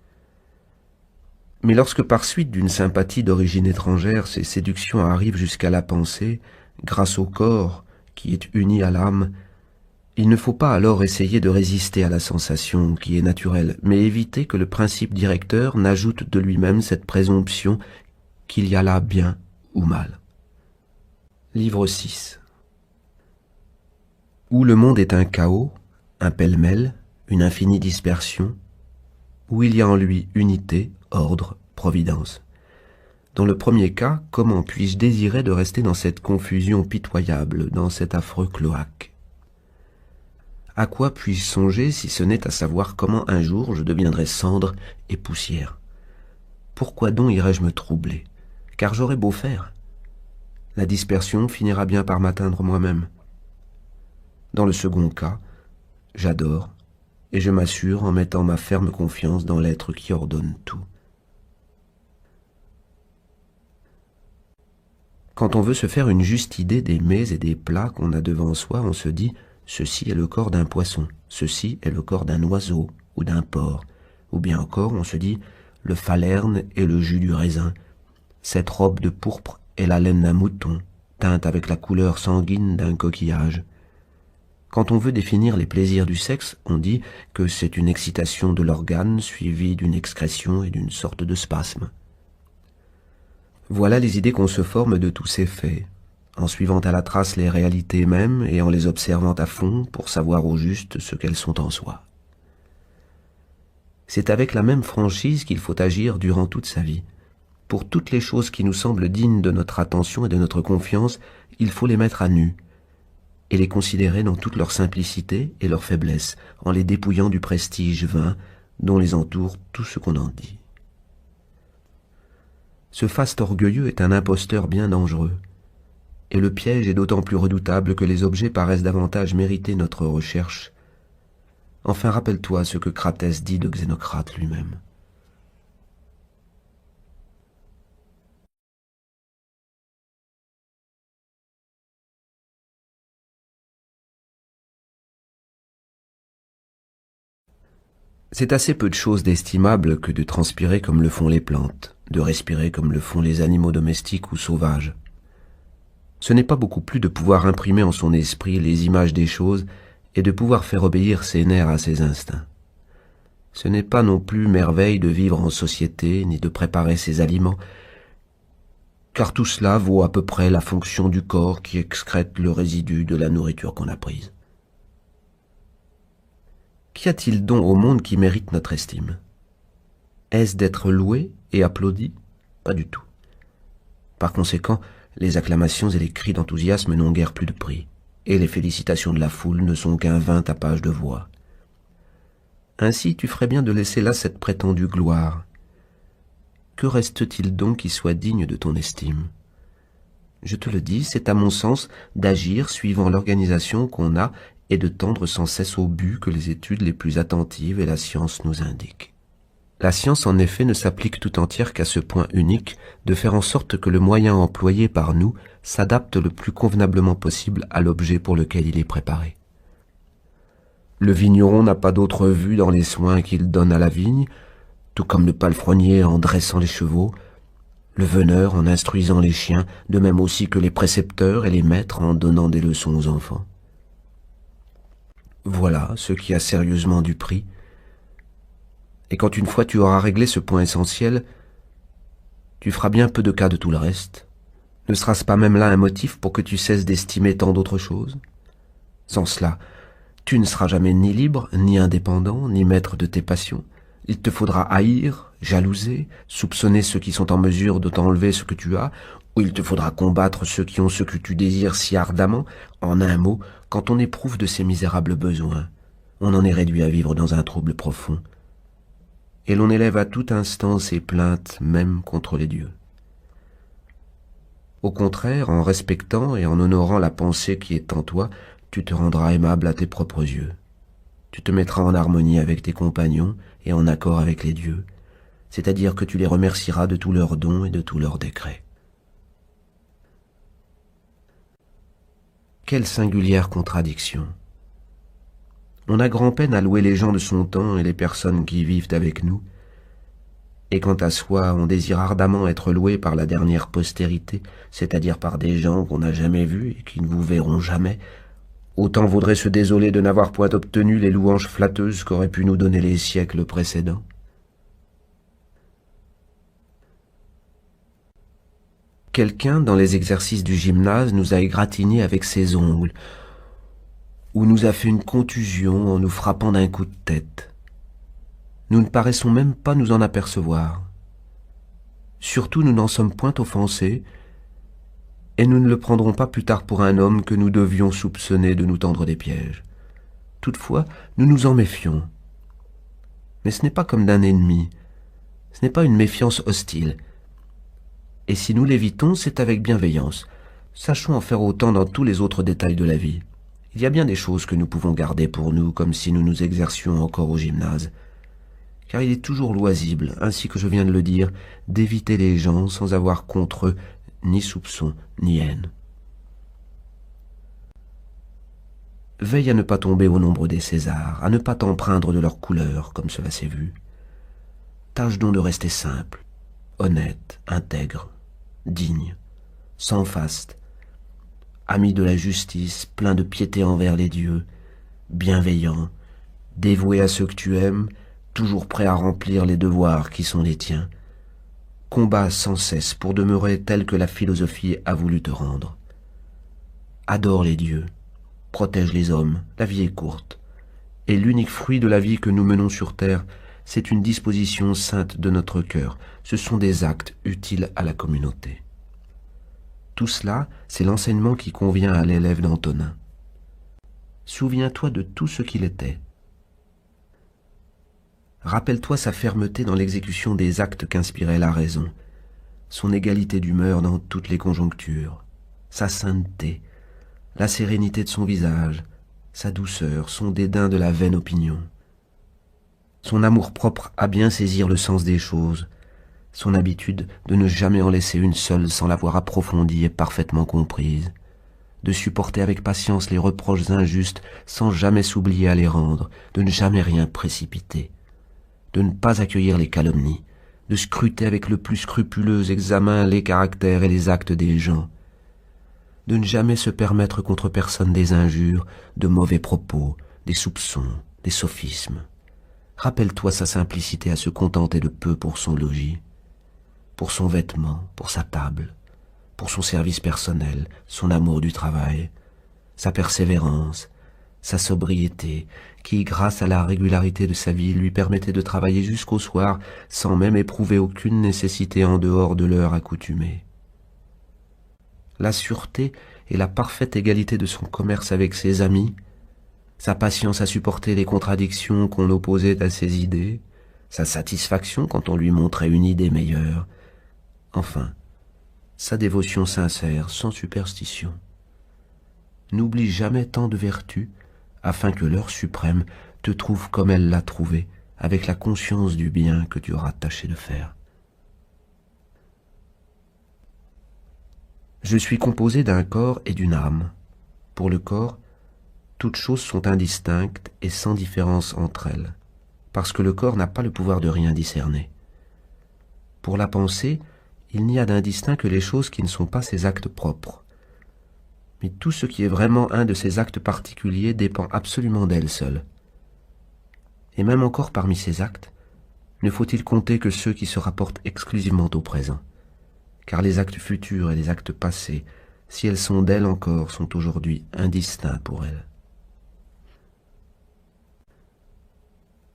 Mais lorsque par suite d'une sympathie d'origine étrangère, ces séductions arrivent jusqu'à la pensée, grâce au corps qui est uni à l'âme, il ne faut pas alors essayer de résister à la sensation qui est naturelle, mais éviter que le principe directeur n'ajoute de lui-même cette présomption qu'il y a là bien ou mal. Livre 6. Où le monde est un chaos, un pêle-mêle, une infinie dispersion, où il y a en lui unité, ordre, providence. Dans le premier cas, comment puis-je désirer de rester dans cette confusion pitoyable, dans cet affreux cloaque? À quoi puis-je songer si ce n'est à savoir comment un jour je deviendrai cendre et poussière? Pourquoi donc irais-je me troubler? Car j'aurai beau faire. La dispersion finira bien par m'atteindre moi-même. Dans le second cas, j'adore, et je m'assure en mettant ma ferme confiance dans l'être qui ordonne tout. Quand on veut se faire une juste idée des mets et des plats qu'on a devant soi, on se dit « ceci est le corps d'un poisson, ceci est le corps d'un oiseau ou d'un porc », ou bien encore on se dit « le falerne est le jus du raisin, cette robe de pourpre est la laine d'un mouton, teinte avec la couleur sanguine d'un coquillage ». Quand on veut définir les plaisirs du sexe, on dit que c'est une excitation de l'organe suivie d'une excrétion et d'une sorte de spasme. Voilà les idées qu'on se forme de tous ces faits, en suivant à la trace les réalités mêmes et en les observant à fond pour savoir au juste ce qu'elles sont en soi. C'est avec la même franchise qu'il faut agir durant toute sa vie. Pour toutes les choses qui nous semblent dignes de notre attention et de notre confiance, il faut les mettre à nu, et les considérer dans toute leur simplicité et leur faiblesse, en les dépouillant du prestige vain dont les entoure tout ce qu'on en dit. Ce faste orgueilleux est un imposteur bien dangereux, et le piège est d'autant plus redoutable que les objets paraissent davantage mériter notre recherche. Enfin, rappelle-toi ce que Cratès dit de Xénocrate lui-même. C'est assez peu de choses d'estimables que de transpirer comme le font les plantes, de respirer comme le font les animaux domestiques ou sauvages. Ce n'est pas beaucoup plus de pouvoir imprimer en son esprit les images des choses et de pouvoir faire obéir ses nerfs à ses instincts. Ce n'est pas non plus merveille de vivre en société, ni de préparer ses aliments, car tout cela vaut à peu près la fonction du corps qui excrète le résidu de la nourriture qu'on a prise. Qu'y a-t-il donc au monde qui mérite notre estime? Est-ce d'être loué et applaudi? Pas du tout. Par conséquent, les acclamations et les cris d'enthousiasme n'ont guère plus de prix, et les félicitations de la foule ne sont qu'un vain tapage de voix. Ainsi, tu ferais bien de laisser là cette prétendue gloire. Que reste-t-il donc qui soit digne de ton estime? Je te le dis, c'est à mon sens d'agir suivant l'organisation qu'on a et de tendre sans cesse au but que les études les plus attentives et la science nous indiquent. La science, en effet, ne s'applique tout entière qu'à ce point unique de faire en sorte que le moyen employé par nous s'adapte le plus convenablement possible à l'objet pour lequel il est préparé. Le vigneron n'a pas d'autre vue dans les soins qu'il donne à la vigne, tout comme le palefrenier en dressant les chevaux, le veneur en instruisant les chiens, de même aussi que les précepteurs et les maîtres en donnant des leçons aux enfants. Voilà ce qui a sérieusement du prix. Et quand une fois tu auras réglé ce point essentiel, tu feras bien peu de cas de tout le reste, Ne sera-ce pas même là un motif pour que tu cesses d'estimer tant d'autres choses? Sans cela, tu ne seras jamais ni libre, ni indépendant, ni maître de tes passions. Il te faudra haïr, jalouser, soupçonner ceux qui sont en mesure de t'enlever ce que tu as, ou il te faudra combattre ceux qui ont ce que tu désires si ardemment. En un mot, quand on éprouve de ces misérables besoins, on en est réduit à vivre dans un trouble profond. Et l'on élève à tout instant ses plaintes, même contre les dieux. Au contraire, en respectant et en honorant la pensée qui est en toi, tu te rendras aimable à tes propres yeux. Tu te mettras en harmonie avec tes compagnons et en accord avec les dieux, c'est-à-dire que tu les remercieras de tous leurs dons et de tous leurs décrets. Quelle singulière contradiction! On a grand-peine à louer les gens de son temps et les personnes qui vivent avec nous, et quant à soi, on désire ardemment être loué par la dernière postérité, c'est-à-dire par des gens qu'on n'a jamais vus et qui ne vous verront jamais. Autant vaudrait se désoler de n'avoir point obtenu les louanges flatteuses qu'auraient pu nous donner les siècles précédents. Quelqu'un, dans les exercices du gymnase, nous a égratignés avec ses ongles, ou nous a fait une contusion en nous frappant d'un coup de tête. Nous ne paraissons même pas nous en apercevoir. Surtout, nous n'en sommes point offensés, et nous ne le prendrons pas plus tard pour un homme que nous devions soupçonner de nous tendre des pièges. Toutefois, nous nous en méfions. Mais ce n'est pas comme d'un ennemi, ce n'est pas une méfiance hostile. Et si nous l'évitons, c'est avec bienveillance. Sachons en faire autant dans tous les autres détails de la vie. Il y a bien des choses que nous pouvons garder pour nous, comme si nous nous exercions encore au gymnase. Car il est toujours loisible, ainsi que je viens de le dire, d'éviter les gens sans avoir contre eux ni soupçon, ni haine. Veille à ne pas tomber au nombre des Césars, à ne pas t'empreindre de leurs couleurs, comme cela s'est vu. Tâche donc de rester simple, honnête, intègre, digne, sans faste, ami de la justice, plein de piété envers les dieux, bienveillant, dévoué à ceux que tu aimes, toujours prêt à remplir les devoirs qui sont les tiens. Combat sans cesse pour demeurer tel que la philosophie a voulu te rendre. Adore les dieux, protège les hommes, la vie est courte, et l'unique fruit de la vie que nous menons sur terre, c'est une disposition sainte de notre cœur, ce sont des actes utiles à la communauté. Tout cela, c'est l'enseignement qui convient à l'élève d'Antonin. Souviens-toi de tout ce qu'il était. Rappelle-toi sa fermeté dans l'exécution des actes qu'inspirait la raison, son égalité d'humeur dans toutes les conjonctures, sa sainteté, la sérénité de son visage, sa douceur, son dédain de la vaine opinion, son amour-propre à bien saisir le sens des choses, son habitude de ne jamais en laisser une seule sans l'avoir approfondie et parfaitement comprise, de supporter avec patience les reproches injustes sans jamais s'oublier à les rendre, de ne jamais rien précipiter, de ne pas accueillir les calomnies, de scruter avec le plus scrupuleux examen les caractères et les actes des gens, de ne jamais se permettre contre personne des injures, de mauvais propos, des soupçons, des sophismes. Rappelle-toi sa simplicité à se contenter de peu pour son logis, pour son vêtement, pour sa table, pour son service personnel, son amour du travail, sa persévérance, sa sobriété, qui, grâce à la régularité de sa vie, lui permettait de travailler jusqu'au soir sans même éprouver aucune nécessité en dehors de l'heure accoutumée. La sûreté et la parfaite égalité de son commerce avec ses amis, sa patience à supporter les contradictions qu'on opposait à ses idées, sa satisfaction quand on lui montrait une idée meilleure, enfin, sa dévotion sincère, sans superstition. N'oublie jamais tant de vertus, afin que l'heure suprême te trouve comme elle l'a trouvé, avec la conscience du bien que tu auras tâché de faire. Je suis composé d'un corps et d'une âme. Pour le corps, toutes choses sont indistinctes et sans différence entre elles, parce que le corps n'a pas le pouvoir de rien discerner. Pour la pensée, il n'y a d'indistinct que les choses qui ne sont pas ses actes propres. Mais tout ce qui est vraiment un de ces actes particuliers dépend absolument d'elle seule. Et même encore parmi ces actes, ne faut-il compter que ceux qui se rapportent exclusivement au présent. car les actes futurs et les actes passés, si elles sont d'elle encore, sont aujourd'hui indistincts pour elle.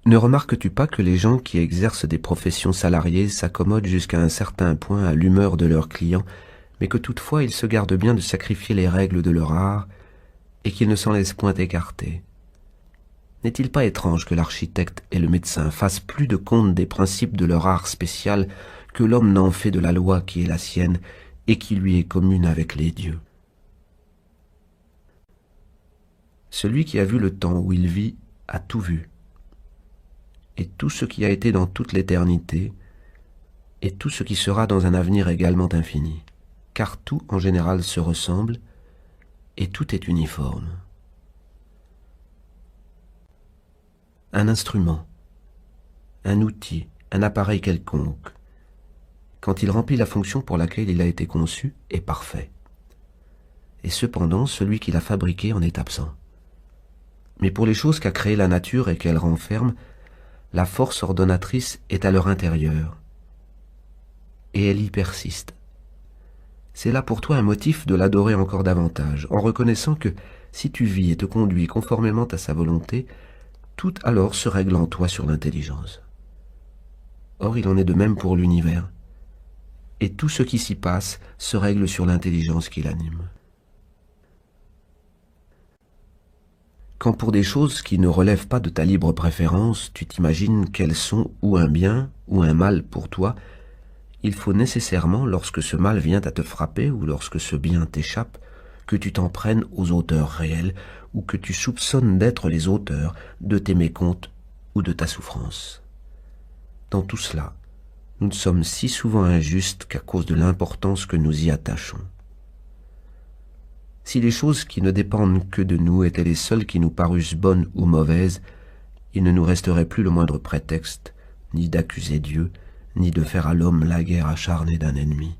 Ne remarques-tu pas que les gens qui exercent des professions salariées s'accommodent jusqu'à un certain point à l'humeur de leurs clients, mais que toutefois ils se gardent bien de sacrifier les règles de leur art et qu'ils ne s'en laissent point écarter? N'est-il pas étrange que l'architecte et le médecin fassent plus de compte des principes de leur art spécial que l'homme n'en fait de la loi qui est la sienne et qui lui est commune avec les dieux? Celui qui a vu le temps où il vit a tout vu, et tout ce qui a été dans toute l'éternité, et tout ce qui sera dans un avenir également infini, car tout en général se ressemble, et tout est uniforme. Un instrument, un outil, un appareil quelconque, quand il remplit la fonction pour laquelle il a été conçu, est parfait. Et cependant, celui qui l'a fabriqué en est absent. Mais pour les choses qu'a créées la nature et qu'elle renferme, la force ordonnatrice est à leur intérieur, et elle y persiste. C'est là pour toi un motif de l'adorer encore davantage, en reconnaissant que, si tu vis et te conduis conformément à sa volonté, tout alors se règle en toi sur l'intelligence. Or il en est de même pour l'univers, et tout ce qui s'y passe se règle sur l'intelligence qui l'anime. Quand pour des choses qui ne relèvent pas de ta libre préférence, tu t'imagines qu'elles sont ou un bien ou un mal pour toi, il faut nécessairement, lorsque ce mal vient à te frapper ou lorsque ce bien t'échappe, que tu t'en prennes aux auteurs réels ou que tu soupçonnes d'être les auteurs de tes mécomptes ou de ta souffrance. Dans tout cela, nous ne sommes si souvent injustes qu'à cause de l'importance que nous y attachons. Si les choses qui ne dépendent que de nous étaient les seules qui nous parussent bonnes ou mauvaises, il ne nous resterait plus le moindre prétexte, ni d'accuser Dieu, ni de faire à l'homme la guerre acharnée d'un ennemi.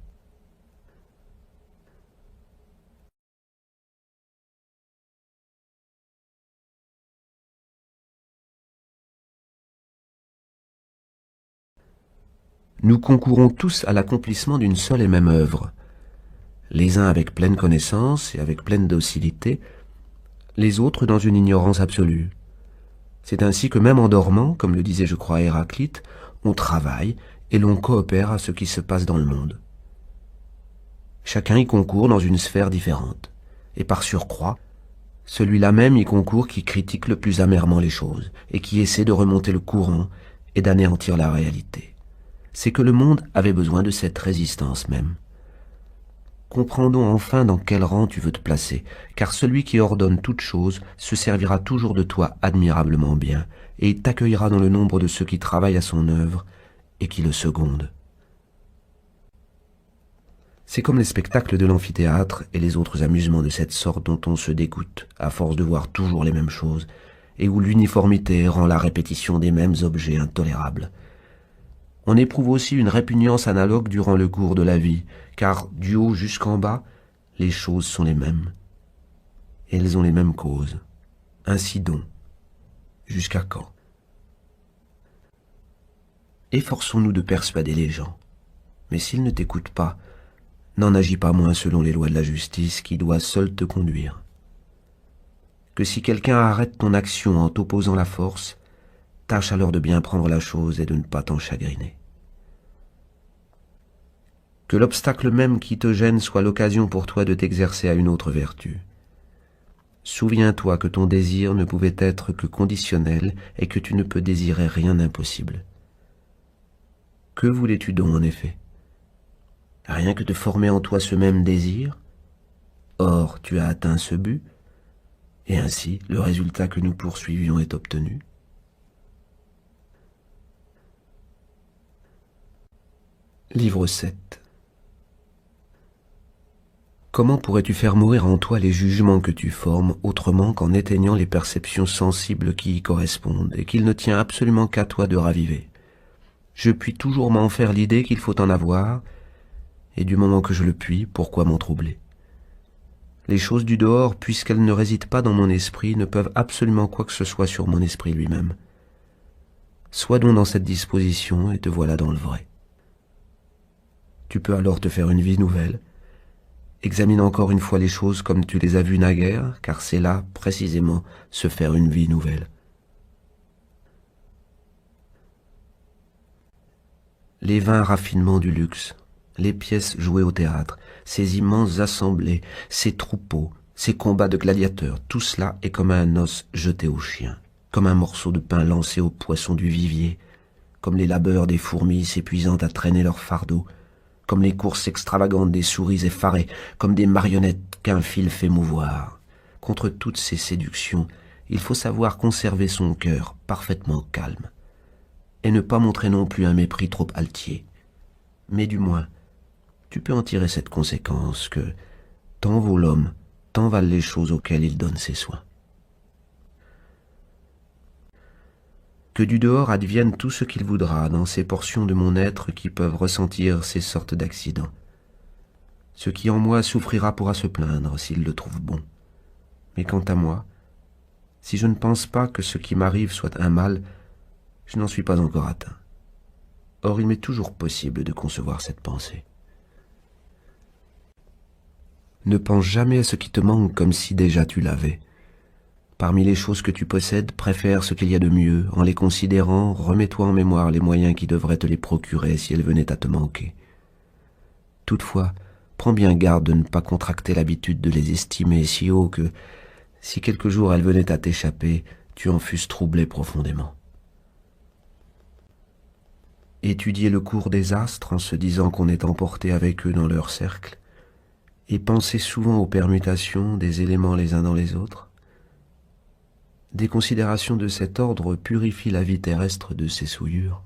Nous concourons tous à l'accomplissement d'une seule et même œuvre, les uns avec pleine connaissance et avec pleine docilité, les autres dans une ignorance absolue. C'est ainsi que même en dormant, comme le disait je crois Héraclite, on travaille et l'on coopère à ce qui se passe dans le monde. Chacun y concourt dans une sphère différente, et par surcroît, celui-là même y concourt qui critique le plus amèrement les choses, et qui essaie de remonter le courant et d'anéantir la réalité. C'est que le monde avait besoin de cette résistance même. Comprendons enfin dans quel rang tu veux te placer, car celui qui ordonne toute chose se servira toujours de toi admirablement bien, et il t'accueillera dans le nombre de ceux qui travaillent à son œuvre et qui le secondent. C'est comme les spectacles de l'amphithéâtre et les autres amusements de cette sorte dont on se dégoûte à force de voir toujours les mêmes choses, et où l'uniformité rend la répétition des mêmes objets intolérable. On éprouve aussi une répugnance analogue durant le cours de la vie, car du haut jusqu'en bas, les choses sont les mêmes. Et elles ont les mêmes causes. Ainsi donc, jusqu'à quand? Efforçons-nous de persuader les gens, mais s'ils ne t'écoutent pas, n'en agis pas moins selon les lois de la justice qui doit seule te conduire. Que si quelqu'un arrête ton action en t'opposant la force, tâche alors de bien prendre la chose et de ne pas t'en chagriner. Que l'obstacle même qui te gêne soit l'occasion pour toi de t'exercer à une autre vertu. Souviens-toi que ton désir ne pouvait être que conditionnel et que tu ne peux désirer rien d'impossible. Que voulais-tu donc en effet? Rien que de former en toi ce même désir? Or, tu as atteint ce but, et ainsi le résultat que nous poursuivions est obtenu. Livre 7. Comment pourrais-tu faire mourir en toi les jugements que tu formes autrement qu'en éteignant les perceptions sensibles qui y correspondent et qu'il ne tient absolument qu'à toi de raviver? Je puis toujours m'en faire l'idée qu'il faut en avoir, et du moment que je le puis, pourquoi m'en troubler? Les choses du dehors, puisqu'elles ne résident pas dans mon esprit, ne peuvent absolument quoi que ce soit sur mon esprit lui-même. Sois donc dans cette disposition et te voilà dans le vrai. Tu peux alors te faire une vie nouvelle. Examine encore une fois les choses comme tu les as vues naguère, car c'est là, précisément, se faire une vie nouvelle. Les vains raffinements du luxe, les pièces jouées au théâtre, ces immenses assemblées, ces troupeaux, ces combats de gladiateurs, tout cela est comme un os jeté aux chiens, comme un morceau de pain lancé aux poissons du vivier, comme les labeurs des fourmis s'épuisant à traîner leur fardeau, comme les courses extravagantes des souris effarées, comme des marionnettes qu'un fil fait mouvoir. Contre toutes ces séductions, il faut savoir conserver son cœur parfaitement calme, et ne pas montrer non plus un mépris trop altier. Mais du moins, tu peux en tirer cette conséquence que tant vaut l'homme, tant valent les choses auxquelles il donne ses soins. Que du dehors advienne tout ce qu'il voudra dans ces portions de mon être qui peuvent ressentir ces sortes d'accidents. Ce qui en moi souffrira pourra se plaindre s'il le trouve bon. Mais quant à moi, si je ne pense pas que ce qui m'arrive soit un mal, je n'en suis pas encore atteint. Or il m'est toujours possible de concevoir cette pensée. Ne pense jamais à ce qui te manque comme si déjà tu l'avais. Parmi les choses que tu possèdes, préfère ce qu'il y a de mieux. En les considérant, remets-toi en mémoire les moyens qui devraient te les procurer si elles venaient à te manquer. Toutefois, prends bien garde de ne pas contracter l'habitude de les estimer si haut que, si quelque jour elles venaient à t'échapper, tu en fusses troublé profondément. Étudier le cours des astres en se disant qu'on est emporté avec eux dans leur cercle, et penser souvent aux permutations des éléments les uns dans les autres. Des considérations de cet ordre purifient la vie terrestre de ses souillures.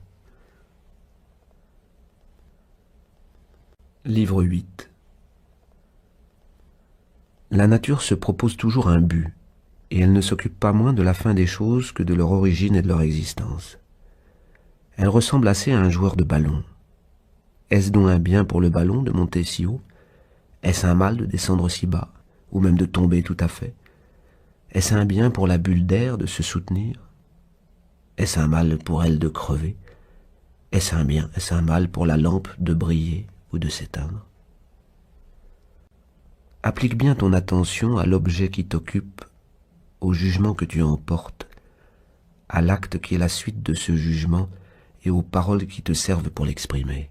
Livre 8. La nature se propose toujours un but, et elle ne s'occupe pas moins de la fin des choses que de leur origine et de leur existence. Elle ressemble assez à un joueur de ballon. Est-ce donc un bien pour le ballon de monter si haut? Est-ce un mal de descendre si bas, ou même de tomber tout à fait? Est-ce un bien pour la bulle d'air de se soutenir? Est-ce un mal pour elle de crever? Est-ce un bien, est-ce un mal pour la lampe de briller ou de s'éteindre? Applique bien ton attention à l'objet qui t'occupe, au jugement que tu en portes, à l'acte qui est la suite de ce jugement et aux paroles qui te servent pour l'exprimer.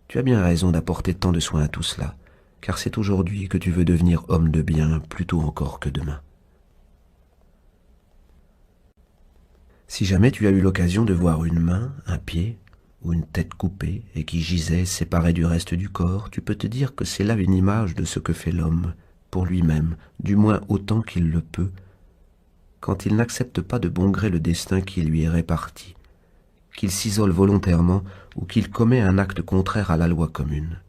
Tu as bien raison d'apporter tant de soin à tout cela, car c'est aujourd'hui que tu veux devenir homme de bien plutôt encore que demain. Si jamais tu as eu l'occasion de voir une main, un pied ou une tête coupée et qui gisait séparée du reste du corps, tu peux te dire que c'est là une image de ce que fait l'homme pour lui-même, du moins autant qu'il le peut, quand il n'accepte pas de bon gré le destin qui lui est réparti, qu'il s'isole volontairement ou qu'il commet un acte contraire à la loi commune.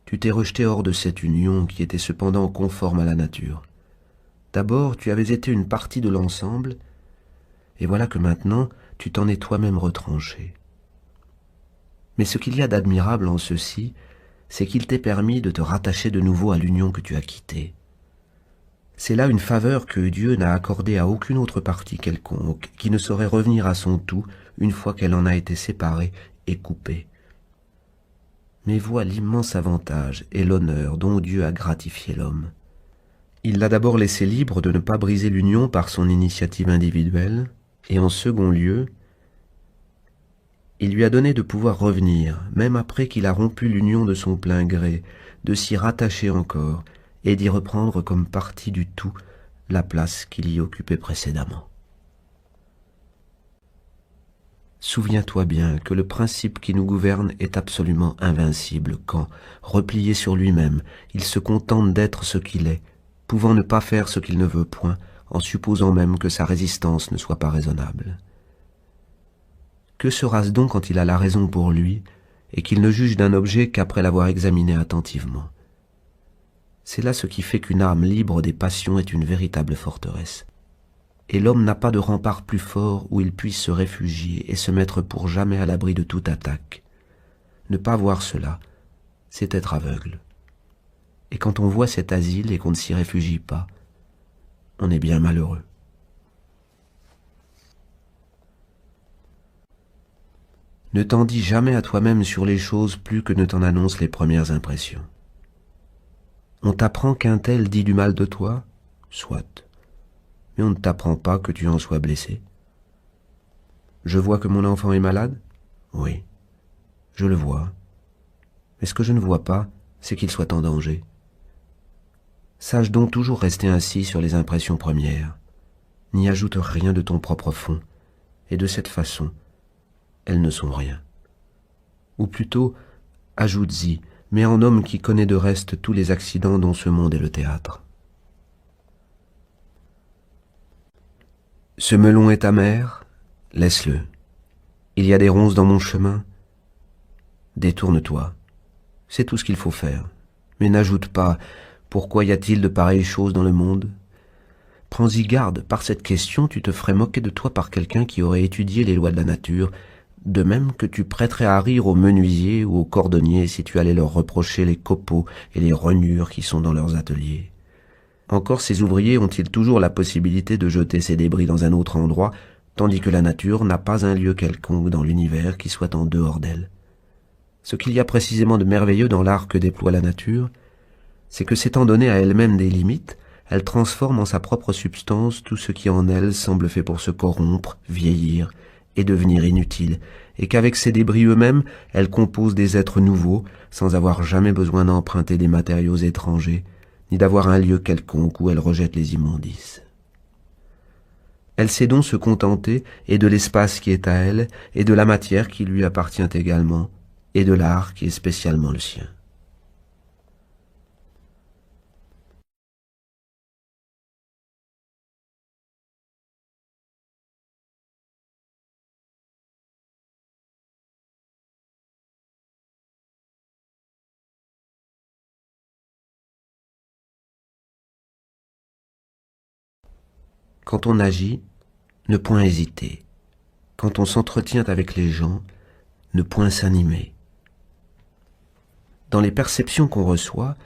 Tu t'es rejeté hors de cette union qui était cependant conforme à la nature. D'abord, tu avais été une partie de l'ensemble, et voilà que maintenant, tu t'en es toi-même retranché. Mais ce qu'il y a d'admirable en ceci, c'est qu'il t'est permis de te rattacher de nouveau à l'union que tu as quittée. C'est là une faveur que Dieu n'a accordée à aucune autre partie quelconque, qui ne saurait revenir à son tout une fois qu'elle en a été séparée et coupée. Mais vois l'immense avantage et l'honneur dont Dieu a gratifié l'homme. Il l'a d'abord laissé libre de ne pas briser l'union par son initiative individuelle, et en second lieu, il lui a donné de pouvoir revenir, même après qu'il a rompu l'union de son plein gré, de s'y rattacher encore, et d'y reprendre comme partie du tout la place qu'il y occupait précédemment. Souviens-toi bien que le principe qui nous gouverne est absolument invincible quand, replié sur lui-même, il se contente d'être ce qu'il est, pouvant ne pas faire ce qu'il ne veut point, en supposant même que sa résistance ne soit pas raisonnable. Que sera-ce donc quand il a la raison pour lui, et qu'il ne juge d'un objet qu'après l'avoir examiné attentivement? C'est là ce qui fait qu'une âme libre des passions est une véritable forteresse. Et l'homme n'a pas de rempart plus fort où il puisse se réfugier et se mettre pour jamais à l'abri de toute attaque. Ne pas voir cela, c'est être aveugle. Et quand on voit cet asile et qu'on ne s'y réfugie pas, on est bien malheureux. Ne t'en dis jamais à toi-même sur les choses plus que ne t'en annoncent les premières impressions. On t'apprend qu'un tel dit du mal de toi, soit, mais on ne t'apprend pas que tu en sois blessé. Je vois que mon enfant est malade? Oui, je le vois. Mais ce que je ne vois pas, c'est qu'il soit en danger. Sache donc toujours rester ainsi sur les impressions premières. N'y ajoute rien de ton propre fond, et de cette façon, elles ne sont rien. Ou plutôt, ajoute-y, mais en homme qui connaît de reste tous les accidents dont ce monde est le théâtre. Ce melon est amer, laisse-le. Il y a des ronces dans mon chemin. Détourne-toi. C'est tout ce qu'il faut faire. Mais n'ajoute pas « Pourquoi y a-t-il de pareilles choses dans le monde ?» Prends-y garde, par cette question tu te ferais moquer de toi par quelqu'un qui aurait étudié les lois de la nature, de même que tu prêterais à rire aux menuisiers ou aux cordonniers si tu allais leur reprocher les copeaux et les rognures qui sont dans leurs ateliers. Encore ces ouvriers ont-ils toujours la possibilité de jeter ces débris dans un autre endroit, tandis que la nature n'a pas un lieu quelconque dans l'univers qui soit en dehors d'elle. Ce qu'il y a précisément de merveilleux dans l'art que déploie la nature, c'est que s'étant donné à elle-même des limites, elle transforme en sa propre substance tout ce qui en elle semble fait pour se corrompre, vieillir et devenir inutile, et qu'avec ces débris eux-mêmes, elle compose des êtres nouveaux, sans avoir jamais besoin d'emprunter des matériaux étrangers, ni d'avoir un lieu quelconque où elle rejette les immondices. Elle sait donc se contenter et de l'espace qui est à elle, et de la matière qui lui appartient également, et de l'art qui est spécialement le sien. Quand on agit, ne point hésiter. Quand on s'entretient avec les gens, ne point s'animer. Dans les perceptions qu'on reçoit,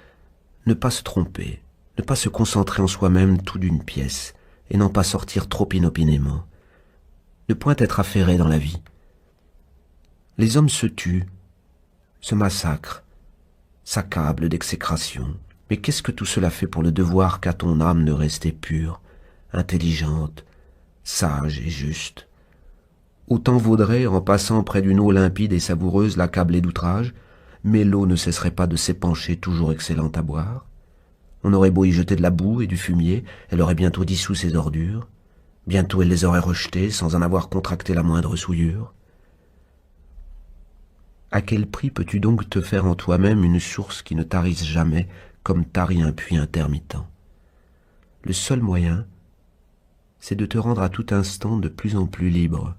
ne pas se tromper, ne pas se concentrer en soi-même tout d'une pièce, et n'en pas sortir trop inopinément. Ne point être affairé dans la vie. Les hommes se tuent, se massacrent, s'accablent d'exécration. Mais qu'est-ce que tout cela fait pour le devoir qu'a ton âme de rester pure, intelligente, sage et juste? Autant vaudrait, en passant près d'une eau limpide et savoureuse, l'accabler d'outrage, mais l'eau ne cesserait pas de s'épancher, toujours excellente à boire. On aurait beau y jeter de la boue et du fumier, elle aurait bientôt dissous ses ordures. Bientôt elle les aurait rejetées, sans en avoir contracté la moindre souillure. À quel prix peux-tu donc te faire en toi-même une source qui ne tarisse jamais, comme tarit un puits intermittent? Le seul moyen, c'est de te rendre à tout instant de plus en plus libre,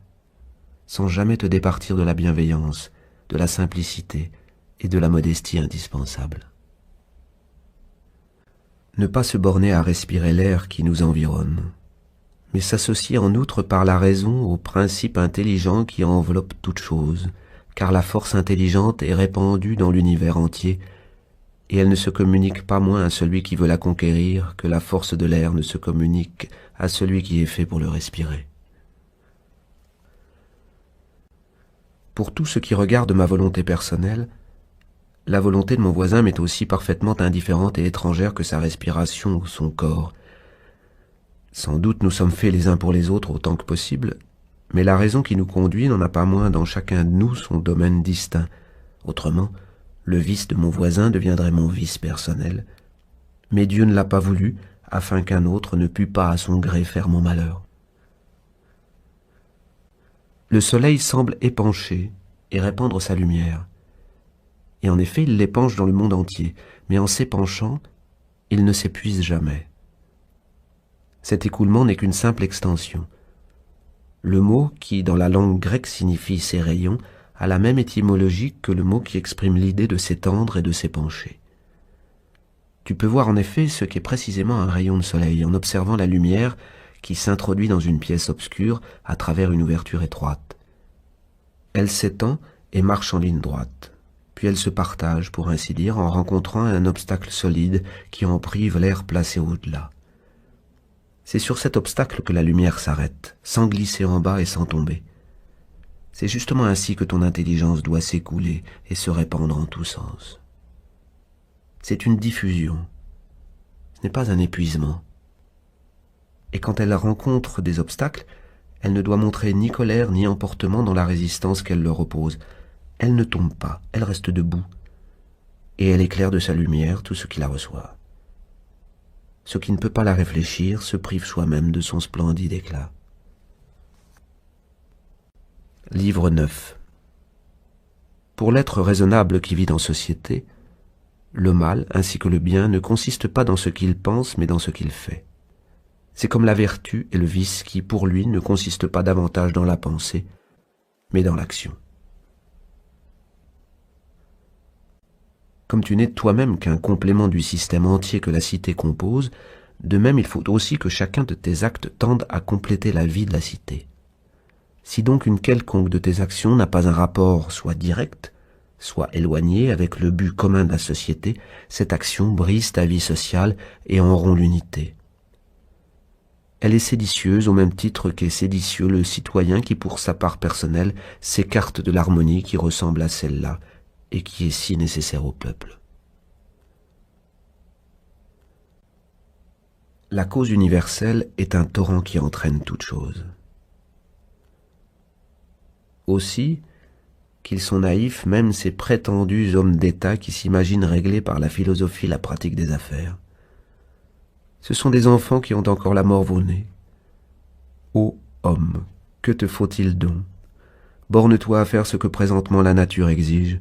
sans jamais te départir de la bienveillance, de la simplicité et de la modestie indispensables. Ne pas se borner à respirer l'air qui nous environne, mais s'associer en outre par la raison au principe intelligent qui enveloppe toute chose, car la force intelligente est répandue dans l'univers entier, et elle ne se communique pas moins à celui qui veut la conquérir que la force de l'air ne se communique à celui qui est fait pour le respirer. Pour tout ce qui regarde ma volonté personnelle, la volonté de mon voisin m'est aussi parfaitement indifférente et étrangère que sa respiration ou son corps. Sans doute nous sommes faits les uns pour les autres autant que possible, mais la raison qui nous conduit n'en a pas moins dans chacun de nous son domaine distinct. Autrement, le vice de mon voisin deviendrait mon vice personnel. Mais Dieu ne l'a pas voulu, afin qu'un autre ne pût pas à son gré faire mon malheur. Le soleil semble épancher et répandre sa lumière. Et en effet, il l'épanche dans le monde entier, mais en s'épanchant, il ne s'épuise jamais. Cet écoulement n'est qu'une simple extension. Le mot qui, dans la langue grecque, signifie « ses rayons », a la même étymologie que le mot qui exprime l'idée de s'étendre et de s'épancher. Tu peux voir en effet ce qu'est précisément un rayon de soleil en observant la lumière qui s'introduit dans une pièce obscure à travers une ouverture étroite. Elle s'étend et marche en ligne droite, puis elle se partage, pour ainsi dire, en rencontrant un obstacle solide qui en prive l'air placé au-delà. C'est sur cet obstacle que la lumière s'arrête, sans glisser en bas et sans tomber. C'est justement ainsi que ton intelligence doit s'écouler et se répandre en tous sens. C'est une diffusion, ce n'est pas un épuisement. Et quand elle rencontre des obstacles, elle ne doit montrer ni colère ni emportement dans la résistance qu'elle leur oppose. Elle ne tombe pas, elle reste debout, et elle éclaire de sa lumière tout ce qui la reçoit. Ce qui ne peut pas la réfléchir se prive soi-même de son splendide éclat. Livre 9. Pour l'être raisonnable qui vit en société, le mal ainsi que le bien ne consiste pas dans ce qu'il pense mais dans ce qu'il fait. C'est comme la vertu et le vice qui, pour lui, ne consistent pas davantage dans la pensée, mais dans l'action. Comme tu n'es toi-même qu'un complément du système entier que la cité compose, de même il faut aussi que chacun de tes actes tende à compléter la vie de la cité. Si donc une quelconque de tes actions n'a pas un rapport soit direct, soit éloigné avec le but commun de la société, cette action brise ta vie sociale et en rompt l'unité. Elle est séditieuse au même titre qu'est séditieux le citoyen qui, pour sa part personnelle, s'écarte de l'harmonie qui ressemble à celle-là et qui est si nécessaire au peuple. La cause universelle est un torrent qui entraîne toute chose. Aussi, qu'ils sont naïfs même ces prétendus hommes d'État qui s'imaginent régler par la philosophie la pratique des affaires. Ce sont des enfants qui ont encore la morve au nez. Ô homme, que te faut-il donc? Borne-toi à faire ce que présentement la nature exige.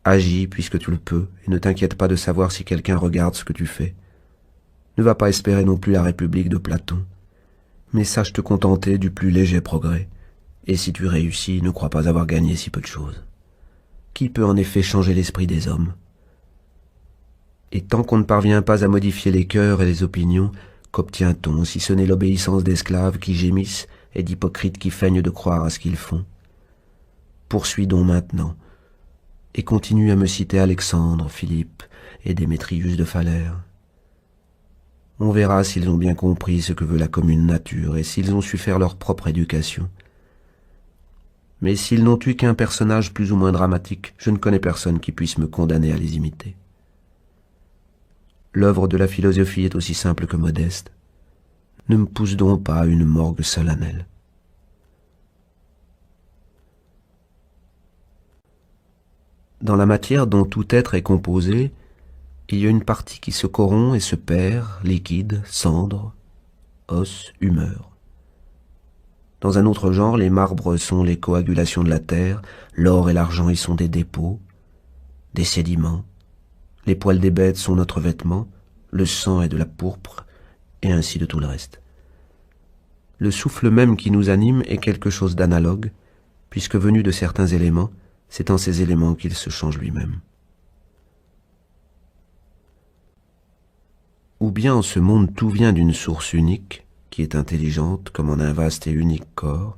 Agis puisque tu le peux, et ne t'inquiète pas de savoir si quelqu'un regarde ce que tu fais. Ne va pas espérer non plus la République de Platon, mais sache te contenter du plus léger progrès, et si tu réussis, ne crois pas avoir gagné si peu de choses. Qui peut en effet changer l'esprit des hommes? Et tant qu'on ne parvient pas à modifier les cœurs et les opinions, qu'obtient-on si ce n'est l'obéissance d'esclaves qui gémissent et d'hypocrites qui feignent de croire à ce qu'ils font? Poursuis donc maintenant, et continue à me citer Alexandre, Philippe et Démétrius de Phalère. On verra s'ils ont bien compris ce que veut la commune nature et s'ils ont su faire leur propre éducation. Mais s'ils n'ont eu qu'un personnage plus ou moins dramatique, je ne connais personne qui puisse me condamner à les imiter. L'œuvre de la philosophie est aussi simple que modeste. Ne me pousse donc pas à une morgue solennelle. Dans la matière dont tout être est composé, il y a une partie qui se corrompt et se perd, liquide, cendre, os, humeur. Dans un autre genre, les marbres sont les coagulations de la terre, l'or et l'argent y sont des dépôts, des sédiments, les poils des bêtes sont notre vêtement, le sang est de la pourpre, et ainsi de tout le reste. Le souffle même qui nous anime est quelque chose d'analogue, puisque venu de certains éléments, c'est en ces éléments qu'il se change lui-même. Ou bien en ce monde tout vient d'une source unique, qui est intelligente comme en un vaste et unique corps,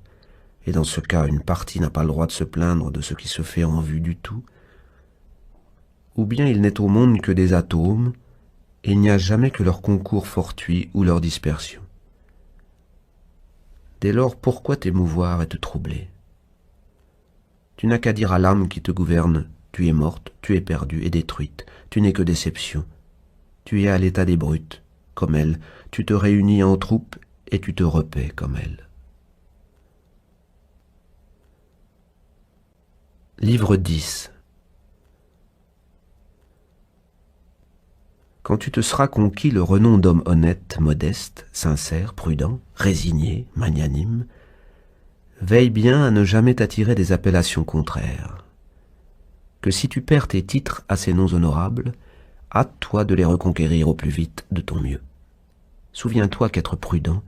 et dans ce cas une partie n'a pas le droit de se plaindre de ce qui se fait en vue du tout, ou bien il n'est au monde que des atomes, et il n'y a jamais que leur concours fortuit ou leur dispersion. Dès lors, pourquoi t'émouvoir et te troubler? Tu n'as qu'à dire à l'âme qui te gouverne, tu es morte, tu es perdue et détruite, tu n'es que déception. Tu es à l'état des brutes, comme elle, tu te réunis en troupe et tu te repais comme elle. Livre 10. Quand tu te seras conquis le renom d'homme honnête, modeste, sincère, prudent, résigné, magnanime, veille bien à ne jamais t'attirer des appellations contraires. Que si tu perds tes titres à ces noms honorables, hâte-toi de les reconquérir au plus vite de ton mieux. Souviens-toi qu'être prudent,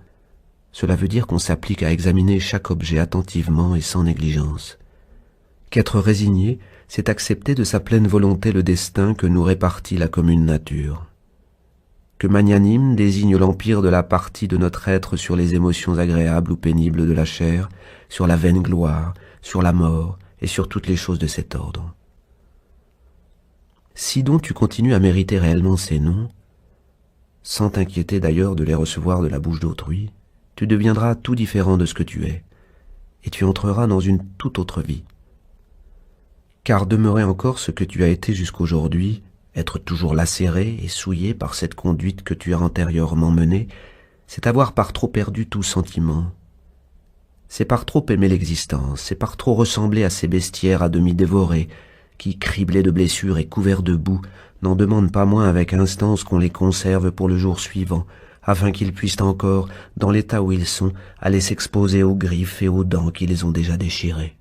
cela veut dire qu'on s'applique à examiner chaque objet attentivement et sans négligence. Qu'être résigné, c'est accepter de sa pleine volonté le destin que nous répartit la commune nature. Que magnanime désigne l'empire de la partie de notre être sur les émotions agréables ou pénibles de la chair, sur la vaine gloire, sur la mort et sur toutes les choses de cet ordre. Si donc tu continues à mériter réellement ces noms, sans t'inquiéter d'ailleurs de les recevoir de la bouche d'autrui, tu deviendras tout différent de ce que tu es, et tu entreras dans une toute autre vie. Car demeurer encore ce que tu as été jusqu'aujourd'hui, être toujours lacéré et souillé par cette conduite que tu as antérieurement menée, c'est avoir par trop perdu tout sentiment. C'est par trop aimer l'existence, c'est par trop ressembler à ces bestiaires à demi dévorés, qui, criblés de blessures et couverts de boue, n'en demandent pas moins avec instance qu'on les conserve pour le jour suivant, afin qu'ils puissent encore, dans l'état où ils sont, aller s'exposer aux griffes et aux dents qui les ont déjà déchirés.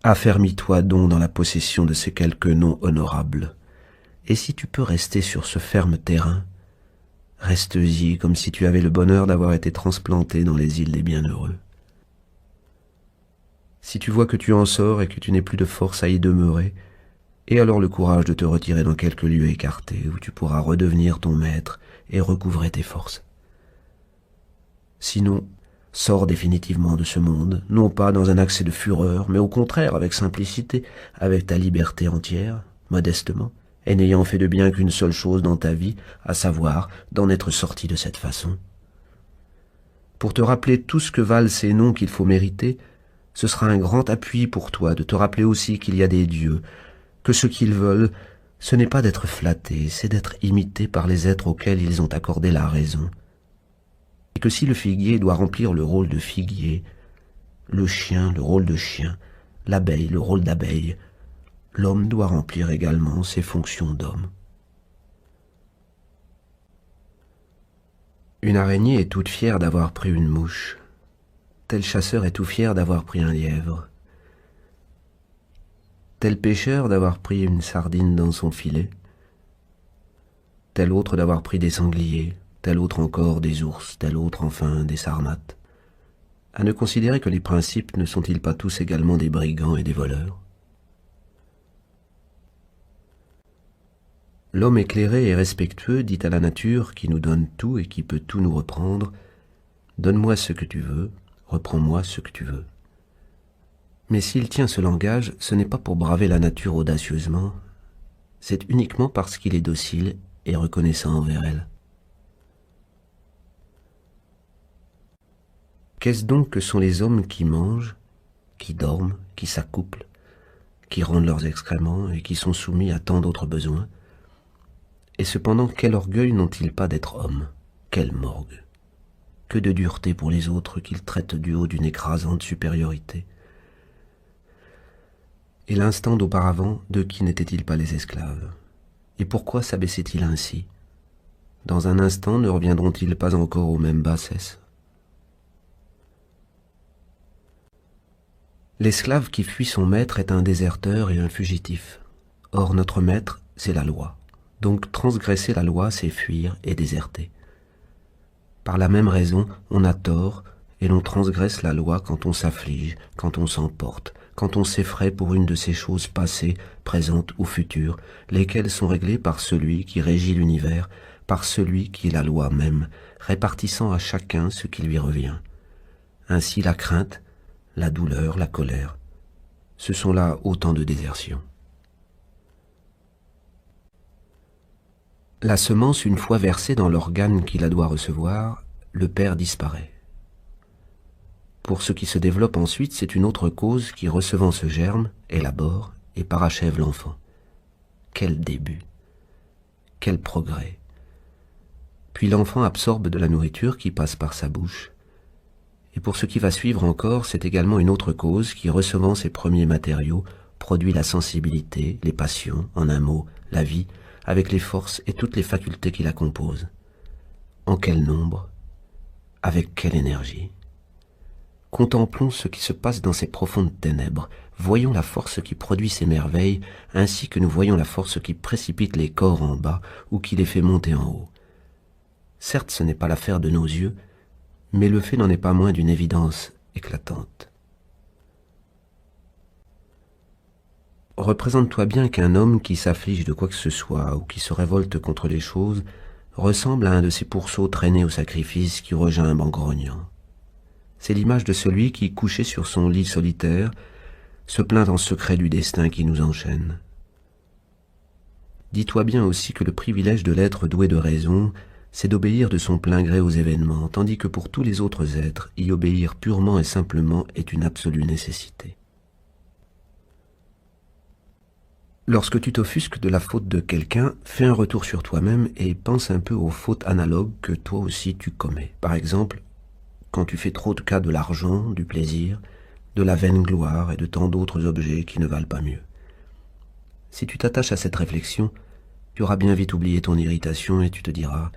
Affermis-toi donc dans la possession de ces quelques noms honorables, et si tu peux rester sur ce ferme terrain, reste-y comme si tu avais le bonheur d'avoir été transplanté dans les îles des bienheureux. Si tu vois que tu en sors et que tu n'es plus de force à y demeurer, aie alors le courage de te retirer dans quelque lieu écarté où tu pourras redevenir ton maître et recouvrer tes forces. Sinon, sors définitivement de ce monde, non pas dans un accès de fureur, mais au contraire avec simplicité, avec ta liberté entière, modestement, et n'ayant fait de bien qu'une seule chose dans ta vie, à savoir d'en être sorti de cette façon. Pour te rappeler tout ce que valent ces noms qu'il faut mériter, ce sera un grand appui pour toi de te rappeler aussi qu'il y a des dieux, que ce qu'ils veulent, ce n'est pas d'être flatté, c'est d'être imité par les êtres auxquels ils ont accordé la raison. Et que si le figuier doit remplir le rôle de figuier, le chien le rôle de chien, l'abeille le rôle d'abeille, l'homme doit remplir également ses fonctions d'homme. Une araignée est toute fière d'avoir pris une mouche. Tel chasseur est tout fier d'avoir pris un lièvre. Tel pêcheur d'avoir pris une sardine dans son filet. Tel autre d'avoir pris des sangliers. Tel autre encore des ours, tel autre enfin des sarmates. À ne considérer que les principes ne sont-ils pas tous également des brigands et des voleurs? L'homme éclairé et respectueux dit à la nature qui nous donne tout et qui peut tout nous reprendre, « Donne-moi ce que tu veux, reprends-moi ce que tu veux. » Mais s'il tient ce langage, ce n'est pas pour braver la nature audacieusement, c'est uniquement parce qu'il est docile et reconnaissant envers elle. Qu'est-ce donc que sont les hommes qui mangent, qui dorment, qui s'accouplent, qui rendent leurs excréments et qui sont soumis à tant d'autres besoins? Et cependant, quel orgueil n'ont-ils pas d'être hommes? Quelle morgue! Que de dureté pour les autres qu'ils traitent du haut d'une écrasante supériorité! Et l'instant d'auparavant, de qui n'étaient-ils pas les esclaves? Et pourquoi s'abaissaient-ils ainsi? Dans un instant, ne reviendront-ils pas encore aux mêmes bassesses? L'esclave qui fuit son maître est un déserteur et un fugitif. Or notre maître, c'est la loi. Donc transgresser la loi, c'est fuir et déserter. Par la même raison, on a tort et l'on transgresse la loi quand on s'afflige, quand on s'emporte, quand on s'effraie pour une de ces choses passées, présentes ou futures, lesquelles sont réglées par celui qui régit l'univers, par celui qui est la loi même, répartissant à chacun ce qui lui revient. Ainsi la crainte, la douleur, la colère, ce sont là autant de désertions. La semence, une fois versée dans l'organe qui la doit recevoir, le père disparaît. Pour ce qui se développe ensuite, c'est une autre cause qui, recevant ce germe, élabore et parachève l'enfant. Quel début! Quel progrès! Puis l'enfant absorbe de la nourriture qui passe par sa bouche. Et pour ce qui va suivre encore, c'est également une autre cause qui, recevant ses premiers matériaux, produit la sensibilité, les passions, en un mot, la vie, avec les forces et toutes les facultés qui la composent. En quel nombre? Avec quelle énergie? Contemplons ce qui se passe dans ces profondes ténèbres, voyons la force qui produit ces merveilles, ainsi que nous voyons la force qui précipite les corps en bas ou qui les fait monter en haut. Certes, ce n'est pas l'affaire de nos yeux, mais le fait n'en est pas moins d'une évidence éclatante. Représente-toi bien qu'un homme qui s'afflige de quoi que ce soit ou qui se révolte contre les choses ressemble à un de ces pourceaux traînés au sacrifice qui regimbent en grognant. C'est l'image de celui qui, couché sur son lit solitaire, se plaint en secret du destin qui nous enchaîne. Dis-toi bien aussi que le privilège de l'être doué de raison, c'est d'obéir de son plein gré aux événements, tandis que pour tous les autres êtres, y obéir purement et simplement est une absolue nécessité. Lorsque tu t'offusques de la faute de quelqu'un, fais un retour sur toi-même et pense un peu aux fautes analogues que toi aussi tu commets. Par exemple, quand tu fais trop de cas de l'argent, du plaisir, de la vaine gloire et de tant d'autres objets qui ne valent pas mieux. Si tu t'attaches à cette réflexion, tu auras bien vite oublié ton irritation et tu te diras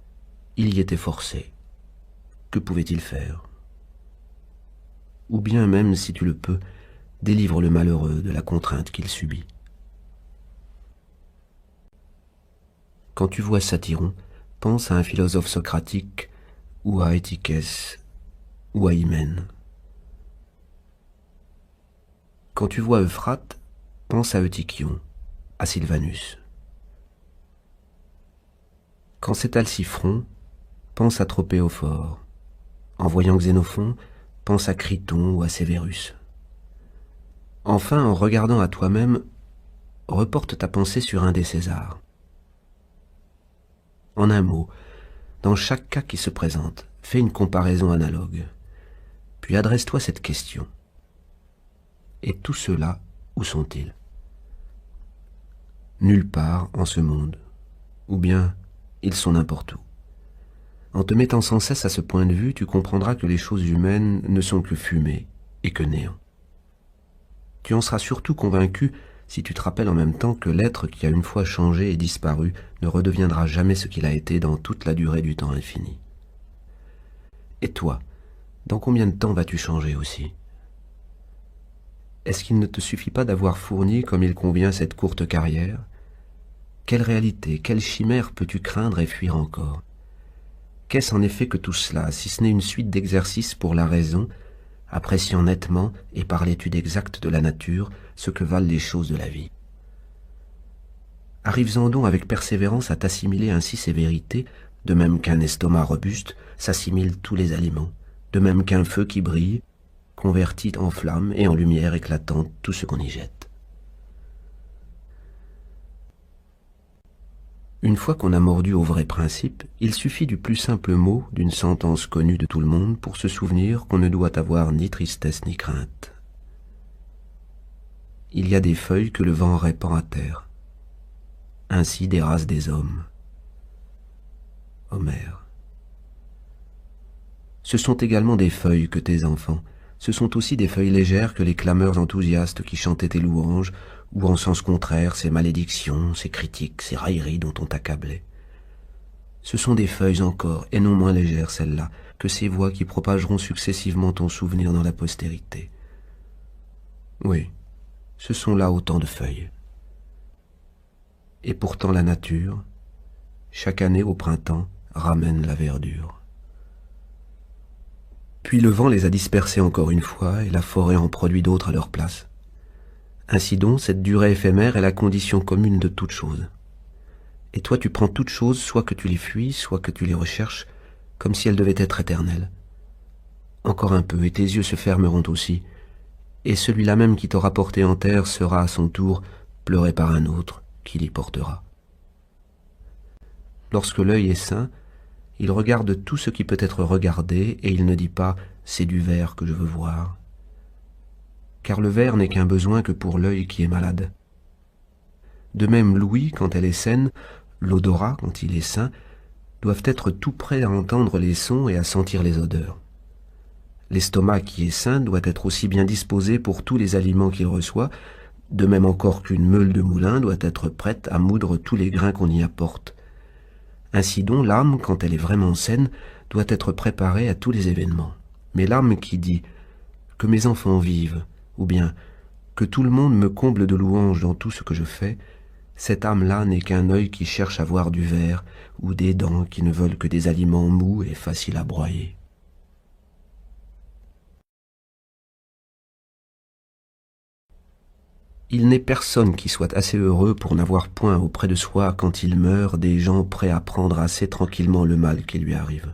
« Il y était forcé. Que pouvait-il faire ?» Ou bien même, si tu le peux, délivre le malheureux de la contrainte qu'il subit. Quand tu vois Satyron, pense à un philosophe socratique, ou à Étiquès, ou à Hymen. Quand tu vois Euphrate, pense à Eutychion, à Sylvanus. Quand c'est Alciphron, pense à Tropéophore. En voyant Xénophon, pense à Criton ou à Sévérus. Enfin, en regardant à toi-même, reporte ta pensée sur un des Césars. En un mot, dans chaque cas qui se présente, fais une comparaison analogue, puis adresse-toi cette question. Et tous ceux-là, où sont-ils? Nulle part en ce monde, ou bien ils sont n'importe où. En te mettant sans cesse à ce point de vue, tu comprendras que les choses humaines ne sont que fumée et que néant. Tu en seras surtout convaincu si tu te rappelles en même temps que l'être qui a une fois changé et disparu ne redeviendra jamais ce qu'il a été dans toute la durée du temps infini. Et toi, dans combien de temps vas-tu changer aussi? Est-ce qu'il ne te suffit pas d'avoir fourni comme il convient cette courte carrière? Quelle réalité, quelle chimère peux-tu craindre et fuir encore? Qu'est-ce en effet que tout cela, si ce n'est une suite d'exercices pour la raison, appréciant nettement et par l'étude exacte de la nature ce que valent les choses de la vie? Arrives-en donc avec persévérance à t'assimiler ainsi ces vérités, de même qu'un estomac robuste s'assimile tous les aliments, de même qu'un feu qui brille convertit en flamme et en lumière éclatante tout ce qu'on y jette. Une fois qu'on a mordu au vrai principe, il suffit du plus simple mot d'une sentence connue de tout le monde pour se souvenir qu'on ne doit avoir ni tristesse ni crainte. Il y a des feuilles que le vent répand à terre. Ainsi dérace des hommes. Homère. Ce sont également des feuilles que tes enfants. Ce sont aussi des feuilles légères que les clameurs enthousiastes qui chantaient tes louanges, ou en sens contraire ces malédictions, ces critiques, ces railleries dont on t'accablait. Ce sont des feuilles encore, et non moins légères celles-là, que ces voix qui propageront successivement ton souvenir dans la postérité. Oui, ce sont là autant de feuilles. Et pourtant la nature, chaque année au printemps, ramène la verdure. Puis le vent les a dispersés encore une fois, et la forêt en produit d'autres à leur place. Ainsi donc, cette durée éphémère est la condition commune de toutes choses. Et toi tu prends toutes choses, soit que tu les fuis, soit que tu les recherches, comme si elles devaient être éternelles. Encore un peu, et tes yeux se fermeront aussi, et celui-là même qui t'aura porté en terre sera à son tour pleuré par un autre qui l'y portera. Lorsque l'œil est sain, il regarde tout ce qui peut être regardé, et il ne dit pas « c'est du verre que je veux voir », car le verre n'est qu'un besoin que pour l'œil qui est malade. De même, l'ouïe, quand elle est saine, l'odorat, quand il est sain, doivent être tout prêts à entendre les sons et à sentir les odeurs. L'estomac qui est sain doit être aussi bien disposé pour tous les aliments qu'il reçoit, de même encore qu'une meule de moulin doit être prête à moudre tous les grains qu'on y apporte. Ainsi donc, l'âme, quand elle est vraiment saine, doit être préparée à tous les événements. Mais l'âme qui dit « que mes enfants vivent », ou bien « que tout le monde me comble de louanges dans tout ce que je fais », cette âme-là n'est qu'un œil qui cherche à voir du verre, ou des dents qui ne veulent que des aliments mous et faciles à broyer. Il n'est personne qui soit assez heureux pour n'avoir point auprès de soi, quand il meurt, des gens prêts à prendre assez tranquillement le mal qui lui arrive.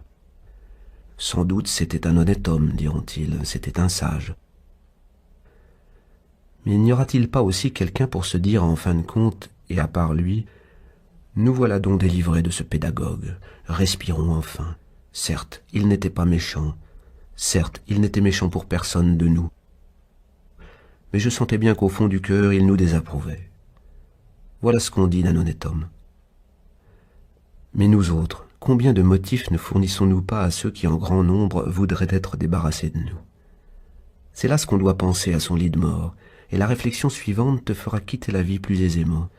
Sans doute c'était un honnête homme, diront-ils, c'était un sage. Mais n'y aura-t-il pas aussi quelqu'un pour se dire en fin de compte, et à part lui, nous voilà donc délivrés de ce pédagogue, respirons enfin. Certes, il n'était pas méchant, certes, il n'était méchant pour personne de nous, mais je sentais bien qu'au fond du cœur, il nous désapprouvait. Voilà ce qu'on dit d'un honnête homme. Mais nous autres, combien de motifs ne fournissons-nous pas à ceux qui en grand nombre voudraient être débarrassés de nous? C'est là ce qu'on doit penser à son lit de mort, et la réflexion suivante te fera quitter la vie plus aisément.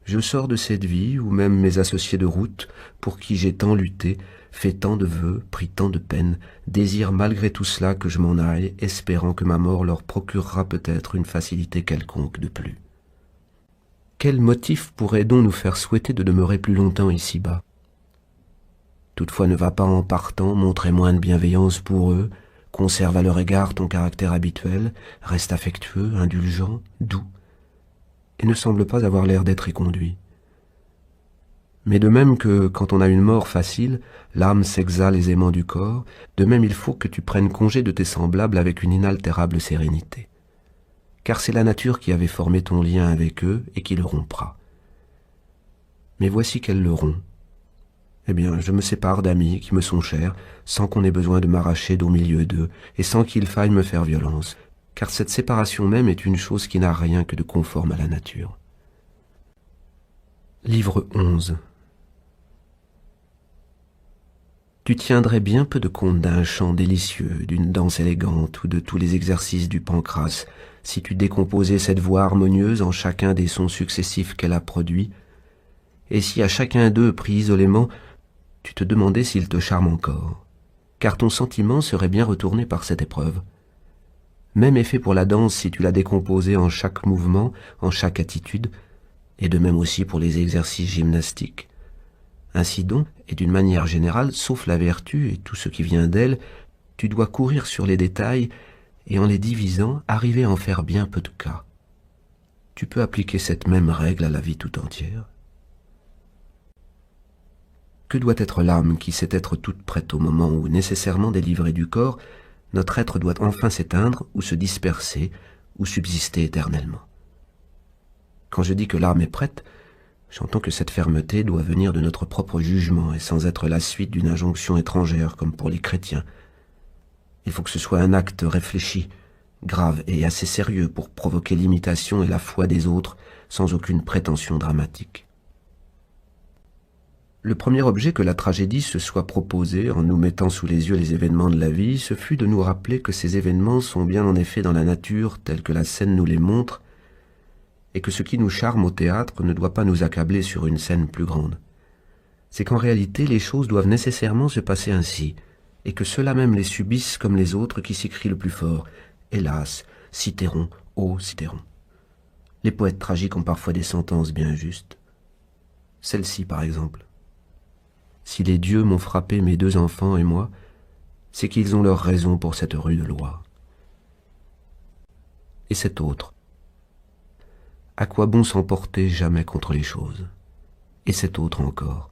Je sors de cette vie où même mes associés de route, pour qui j'ai tant lutté, fait tant de vœux, pris tant de peines, désirent malgré tout cela que je m'en aille, espérant que ma mort leur procurera peut-être une facilité quelconque de plus. Quel motif pourrait donc nous faire souhaiter de demeurer plus longtemps ici-bas? Toutefois ne va pas en partant montrer moins de bienveillance pour eux, conserve à leur égard ton caractère habituel, reste affectueux, indulgent, doux, et ne semble pas avoir l'air d'être éconduit. Mais de même que, quand on a une mort facile, l'âme s'exhale aisément du corps, de même il faut que tu prennes congé de tes semblables avec une inaltérable sérénité. Car c'est la nature qui avait formé ton lien avec eux et qui le rompra. Mais voici qu'elle le rompt. Eh bien, je me sépare d'amis qui me sont chers, sans qu'on ait besoin de m'arracher d'au milieu d'eux, et sans qu'il faille me faire violence, car cette séparation même est une chose qui n'a rien que de conforme à la nature. Livre 11. Tu tiendrais bien peu de compte d'un chant délicieux, d'une danse élégante ou de tous les exercices du pancrace, si tu décomposais cette voix harmonieuse en chacun des sons successifs qu'elle a produits, et si à chacun d'eux pris isolément, tu te demandais s'il te charme encore, car ton sentiment serait bien retourné par cette épreuve. Même effet pour la danse si tu la décomposais en chaque mouvement, en chaque attitude, et de même aussi pour les exercices gymnastiques. Ainsi donc, et d'une manière générale, sauf la vertu et tout ce qui vient d'elle, tu dois courir sur les détails, et en les divisant, arriver à en faire bien peu de cas. Tu peux appliquer cette même règle à la vie tout entière. Que doit être l'âme qui sait être toute prête au moment où, nécessairement délivrée du corps, notre être doit enfin s'éteindre ou se disperser ou subsister éternellement? Quand je dis que l'âme est prête, j'entends que cette fermeté doit venir de notre propre jugement et sans être la suite d'une injonction étrangère comme pour les chrétiens. Il faut que ce soit un acte réfléchi, grave et assez sérieux pour provoquer l'imitation et la foi des autres sans aucune prétention dramatique. Le premier objet que la tragédie se soit proposé en nous mettant sous les yeux les événements de la vie, ce fut de nous rappeler que ces événements sont bien en effet dans la nature telle que la scène nous les montre, et que ce qui nous charme au théâtre ne doit pas nous accabler sur une scène plus grande. C'est qu'en réalité les choses doivent nécessairement se passer ainsi, et que ceux-là même les subissent comme les autres qui s'y crient le plus fort. Hélas, Cithéron, ô Cithéron. Les poètes tragiques ont parfois des sentences bien justes. Celle-ci, par exemple. Si les dieux m'ont frappé mes 2 enfants et moi, c'est qu'ils ont leur raison pour cette rude loi. Et cette autre. À quoi bon s'emporter jamais contre les choses? Et cette autre encore.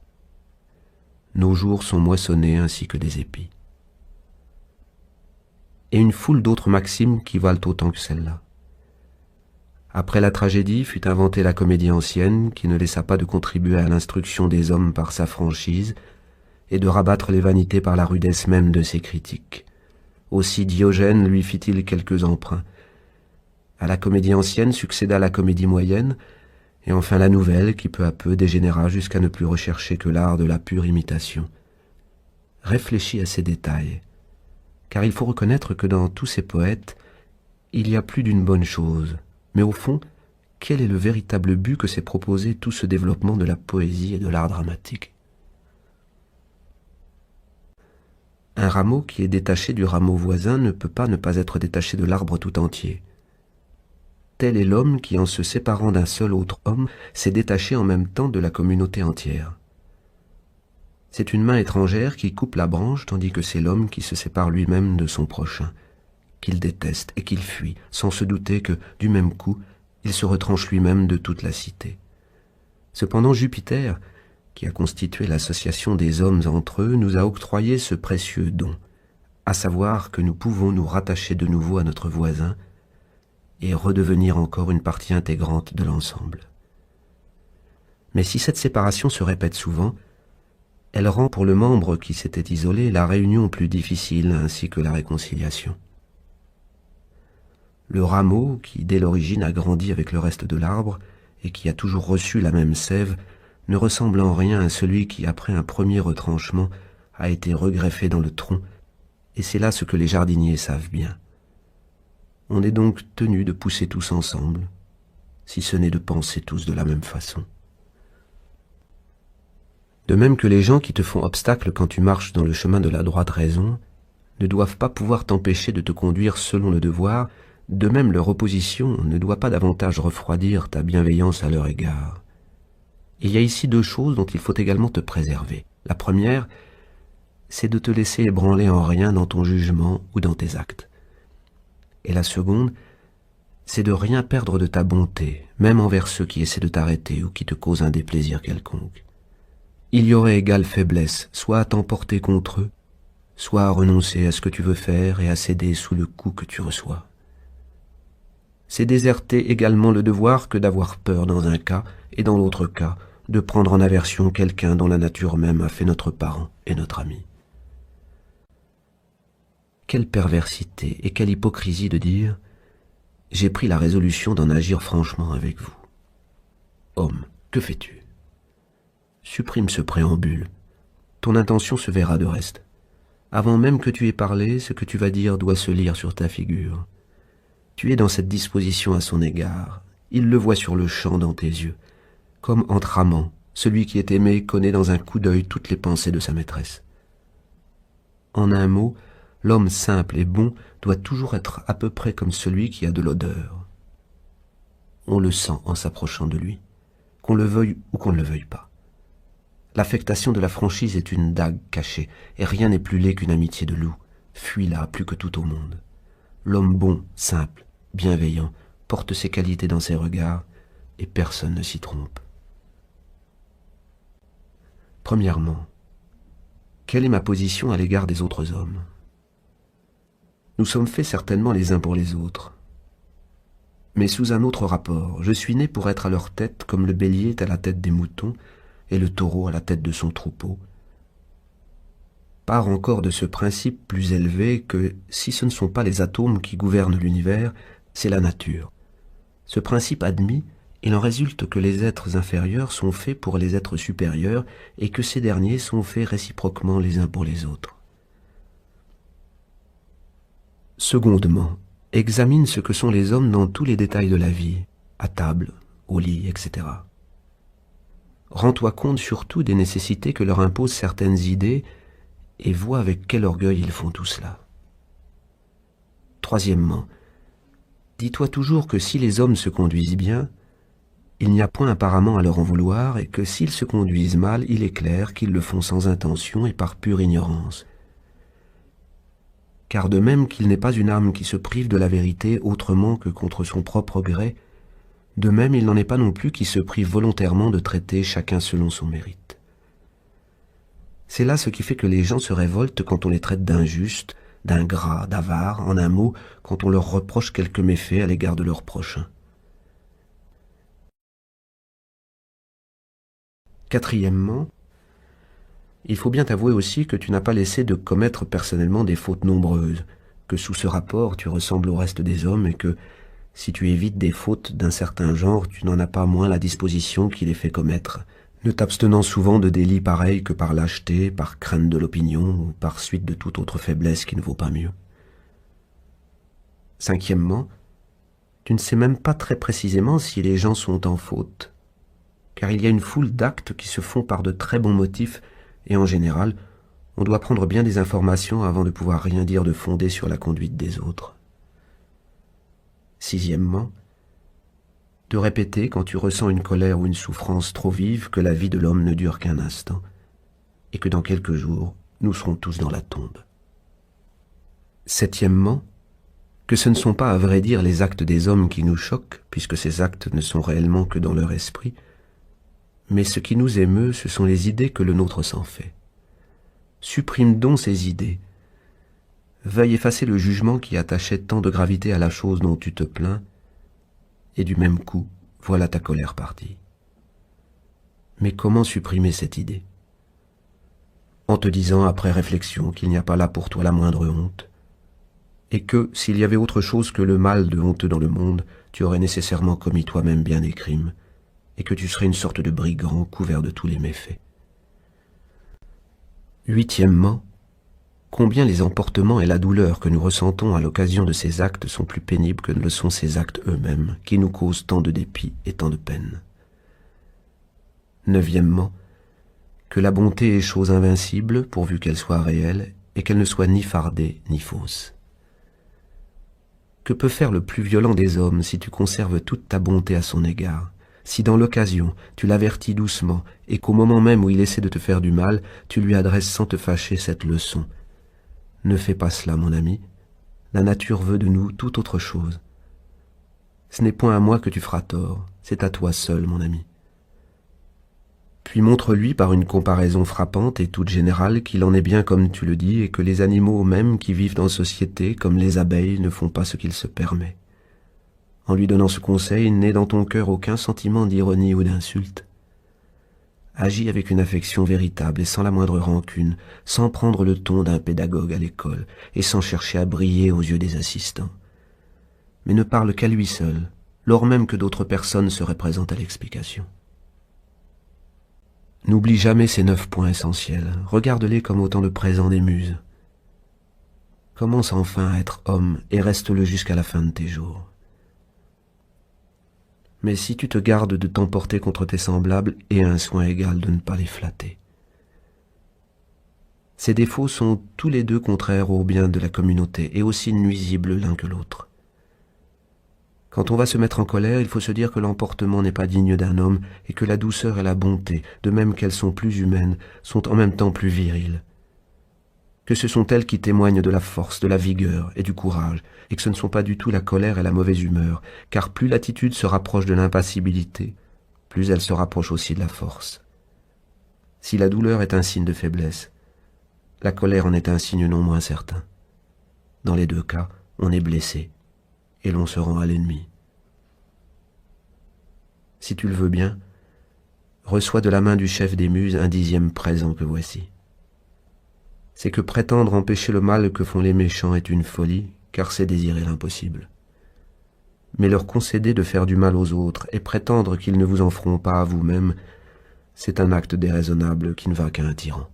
Nos jours sont moissonnés ainsi que des épis. Et une foule d'autres maximes qui valent autant que celle-là. Après la tragédie fut inventée la comédie ancienne qui ne laissa pas de contribuer à l'instruction des hommes par sa franchise et de rabattre les vanités par la rudesse même de ses critiques. Aussi Diogène lui fit-il quelques emprunts. À la comédie ancienne succéda la comédie moyenne et enfin la nouvelle qui peu à peu dégénéra jusqu'à ne plus rechercher que l'art de la pure imitation. Réfléchis à ces détails, car il faut reconnaître que dans tous ces poètes, il y a plus d'une bonne chose. Mais au fond, quel est le véritable but que s'est proposé tout ce développement de la poésie et de l'art dramatique? Un rameau qui est détaché du rameau voisin ne peut pas ne pas être détaché de l'arbre tout entier. Tel est l'homme qui, en se séparant d'un seul autre homme, s'est détaché en même temps de la communauté entière. C'est une main étrangère qui coupe la branche, tandis que c'est l'homme qui se sépare lui-même de son prochain, qu'il déteste et qu'il fuit, sans se douter que, du même coup, il se retranche lui-même de toute la cité. Cependant Jupiter, qui a constitué l'association des hommes entre eux, nous a octroyé ce précieux don, à savoir que nous pouvons nous rattacher de nouveau à notre voisin et redevenir encore une partie intégrante de l'ensemble. Mais si cette séparation se répète souvent, elle rend pour le membre qui s'était isolé la réunion plus difficile ainsi que la réconciliation. Le rameau, qui dès l'origine a grandi avec le reste de l'arbre et qui a toujours reçu la même sève, ne ressemble en rien à celui qui, après un premier retranchement, a été regreffé dans le tronc, et c'est là ce que les jardiniers savent bien. On est donc tenu de pousser tous ensemble, si ce n'est de penser tous de la même façon. De même que les gens qui te font obstacle quand tu marches dans le chemin de la droite raison ne doivent pas pouvoir t'empêcher de te conduire selon le devoir, de même leur opposition ne doit pas davantage refroidir ta bienveillance à leur égard. Il y a ici deux choses dont il faut également te préserver. La première, c'est de te laisser ébranler en rien dans ton jugement ou dans tes actes. Et la seconde, c'est de rien perdre de ta bonté, même envers ceux qui essaient de t'arrêter ou qui te causent un déplaisir quelconque. Il y aurait égale faiblesse, soit à t'emporter contre eux, soit à renoncer à ce que tu veux faire et à céder sous le coup que tu reçois. C'est déserter également le devoir que d'avoir peur dans un cas et dans l'autre cas de prendre en aversion quelqu'un dont la nature même a fait notre parent et notre ami. Quelle perversité et quelle hypocrisie de dire « J'ai pris la résolution d'en agir franchement avec vous ». Homme, que fais-tu? Supprime ce préambule. Ton intention se verra de reste. Avant même que tu aies parlé, ce que tu vas dire doit se lire sur ta figure. Tu es dans cette disposition à son égard. Il le voit sur le champ dans tes yeux. Comme entre amants, celui qui est aimé connaît dans un coup d'œil toutes les pensées de sa maîtresse. En un mot, l'homme simple et bon doit toujours être à peu près comme celui qui a de l'odeur. On le sent en s'approchant de lui, qu'on le veuille ou qu'on ne le veuille pas. L'affectation de la franchise est une dague cachée, et rien n'est plus laid qu'une amitié de loup. Fuis-la plus que tout au monde. L'homme bon, simple, bienveillant, porte ses qualités dans ses regards, et personne ne s'y trompe. Premièrement, quelle est ma position à l'égard des autres hommes? Nous sommes faits certainement les uns pour les autres, mais sous un autre rapport. Je suis né pour être à leur tête comme le bélier est à la tête des moutons et le taureau à la tête de son troupeau. Part encore de ce principe plus élevé que si ce ne sont pas les atomes qui gouvernent l'univers, c'est la nature. Ce principe admis, il en résulte que les êtres inférieurs sont faits pour les êtres supérieurs et que ces derniers sont faits réciproquement les uns pour les autres. Secondement, examine ce que sont les hommes dans tous les détails de la vie, à table, au lit, etc. Rends-toi compte surtout des nécessités que leur imposent certaines idées et vois avec quel orgueil ils font tout cela. Troisièmement, dis-toi toujours que si les hommes se conduisent bien, il n'y a point apparemment à leur en vouloir et que s'ils se conduisent mal, il est clair qu'ils le font sans intention et par pure ignorance. Car de même qu'il n'est pas une âme qui se prive de la vérité autrement que contre son propre gré, de même il n'en est pas non plus qui se prive volontairement de traiter chacun selon son mérite. C'est là ce qui fait que les gens se révoltent quand on les traite d'injustes, d'ingrats, d'avares, en un mot, quand on leur reproche quelques méfaits à l'égard de leur prochain. Quatrièmement, il faut bien t'avouer aussi que tu n'as pas laissé de commettre personnellement des fautes nombreuses, que sous ce rapport tu ressembles au reste des hommes et que, si tu évites des fautes d'un certain genre, tu n'en as pas moins la disposition qui les fait commettre, ne t'abstenant souvent de délits pareils que par lâcheté, par crainte de l'opinion ou par suite de toute autre faiblesse qui ne vaut pas mieux. Cinquièmement, tu ne sais même pas très précisément si les gens sont en faute, car il y a une foule d'actes qui se font par de très bons motifs et en général, on doit prendre bien des informations avant de pouvoir rien dire de fondé sur la conduite des autres. Sixièmement, de répéter quand tu ressens une colère ou une souffrance trop vive que la vie de l'homme ne dure qu'un instant et que dans quelques jours, nous serons tous dans la tombe. Septièmement, que ce ne sont pas à vrai dire les actes des hommes qui nous choquent, puisque ces actes ne sont réellement que dans leur esprit, mais ce qui nous émeut, ce sont les idées que le nôtre s'en fait. Supprime donc ces idées. veuille effacer le jugement qui attachait tant de gravité à la chose dont tu te plains, et du même coup, voilà ta colère partie. Mais comment supprimer cette idée? En te disant après réflexion qu'il n'y a pas là pour toi la moindre honte, et que, s'il y avait autre chose que le mal de honteux dans le monde, tu aurais nécessairement commis toi-même bien des crimes, et que tu serais une sorte de brigand couvert de tous les méfaits. Huitièmement, combien les emportements et la douleur que nous ressentons à l'occasion de ces actes sont plus pénibles que ne le sont ces actes eux-mêmes, qui nous causent tant de dépit et tant de peine. Neuvièmement, que la bonté est chose invincible pourvu qu'elle soit réelle et qu'elle ne soit ni fardée ni fausse. Que peut faire le plus violent des hommes si tu conserves toute ta bonté à son égard, si dans l'occasion tu l'avertis doucement et qu'au moment même où il essaie de te faire du mal, tu lui adresses sans te fâcher cette leçon? Ne fais pas cela, mon ami, la nature veut de nous tout autre chose. Ce n'est point à moi que tu feras tort, c'est à toi seul, mon ami. Puis montre-lui par une comparaison frappante et toute générale qu'il en est bien comme tu le dis et que les animaux mêmes qui vivent en société, comme les abeilles, ne font pas ce qu'il se permet. En lui donnant ce conseil, n'est dans ton cœur aucun sentiment d'ironie ou d'insulte. Agis avec une affection véritable et sans la moindre rancune, sans prendre le ton d'un pédagogue à l'école et sans chercher à briller aux yeux des assistants. Mais ne parle qu'à lui seul, lors même que d'autres personnes seraient présentes à l'explication. N'oublie jamais ces 9 points essentiels, regarde-les comme autant de présents des muses. Commence enfin à être homme et reste-le jusqu'à la fin de tes jours. Mais si tu te gardes de t'emporter contre tes semblables, aie un soin égal de ne pas les flatter. Ces défauts sont tous les deux contraires au bien de la communauté et aussi nuisibles l'un que l'autre. Quand on va se mettre en colère, il faut se dire que l'emportement n'est pas digne d'un homme et que la douceur et la bonté, de même qu'elles sont plus humaines, sont en même temps plus viriles. Que ce sont elles qui témoignent de la force, de la vigueur et du courage, et que ce ne sont pas du tout la colère et la mauvaise humeur, car plus l'attitude se rapproche de l'impassibilité, plus elle se rapproche aussi de la force. Si la douleur est un signe de faiblesse, la colère en est un signe non moins certain. Dans les deux cas, on est blessé, et l'on se rend à l'ennemi. Si tu le veux bien, reçois de la main du chef des muses un 10e présent que voici. C'est que prétendre empêcher le mal que font les méchants est une folie, car c'est désirer l'impossible. Mais leur concéder de faire du mal aux autres et prétendre qu'ils ne vous en feront pas à vous-même, c'est un acte déraisonnable qui ne va qu'à un tyran.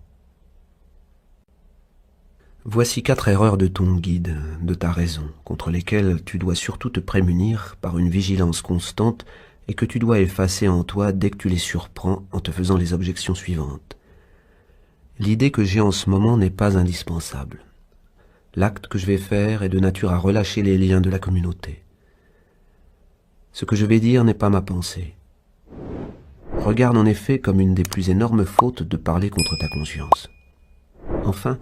Voici 4 erreurs de ton guide, de ta raison, contre lesquelles tu dois surtout te prémunir par une vigilance constante et que tu dois effacer en toi dès que tu les surprends en te faisant les objections suivantes. L'idée que j'ai en ce moment n'est pas indispensable. L'acte que je vais faire est de nature à relâcher les liens de la communauté. Ce que je vais dire n'est pas ma pensée. Regarde en effet comme une des plus énormes fautes de parler contre ta conscience. Enfin,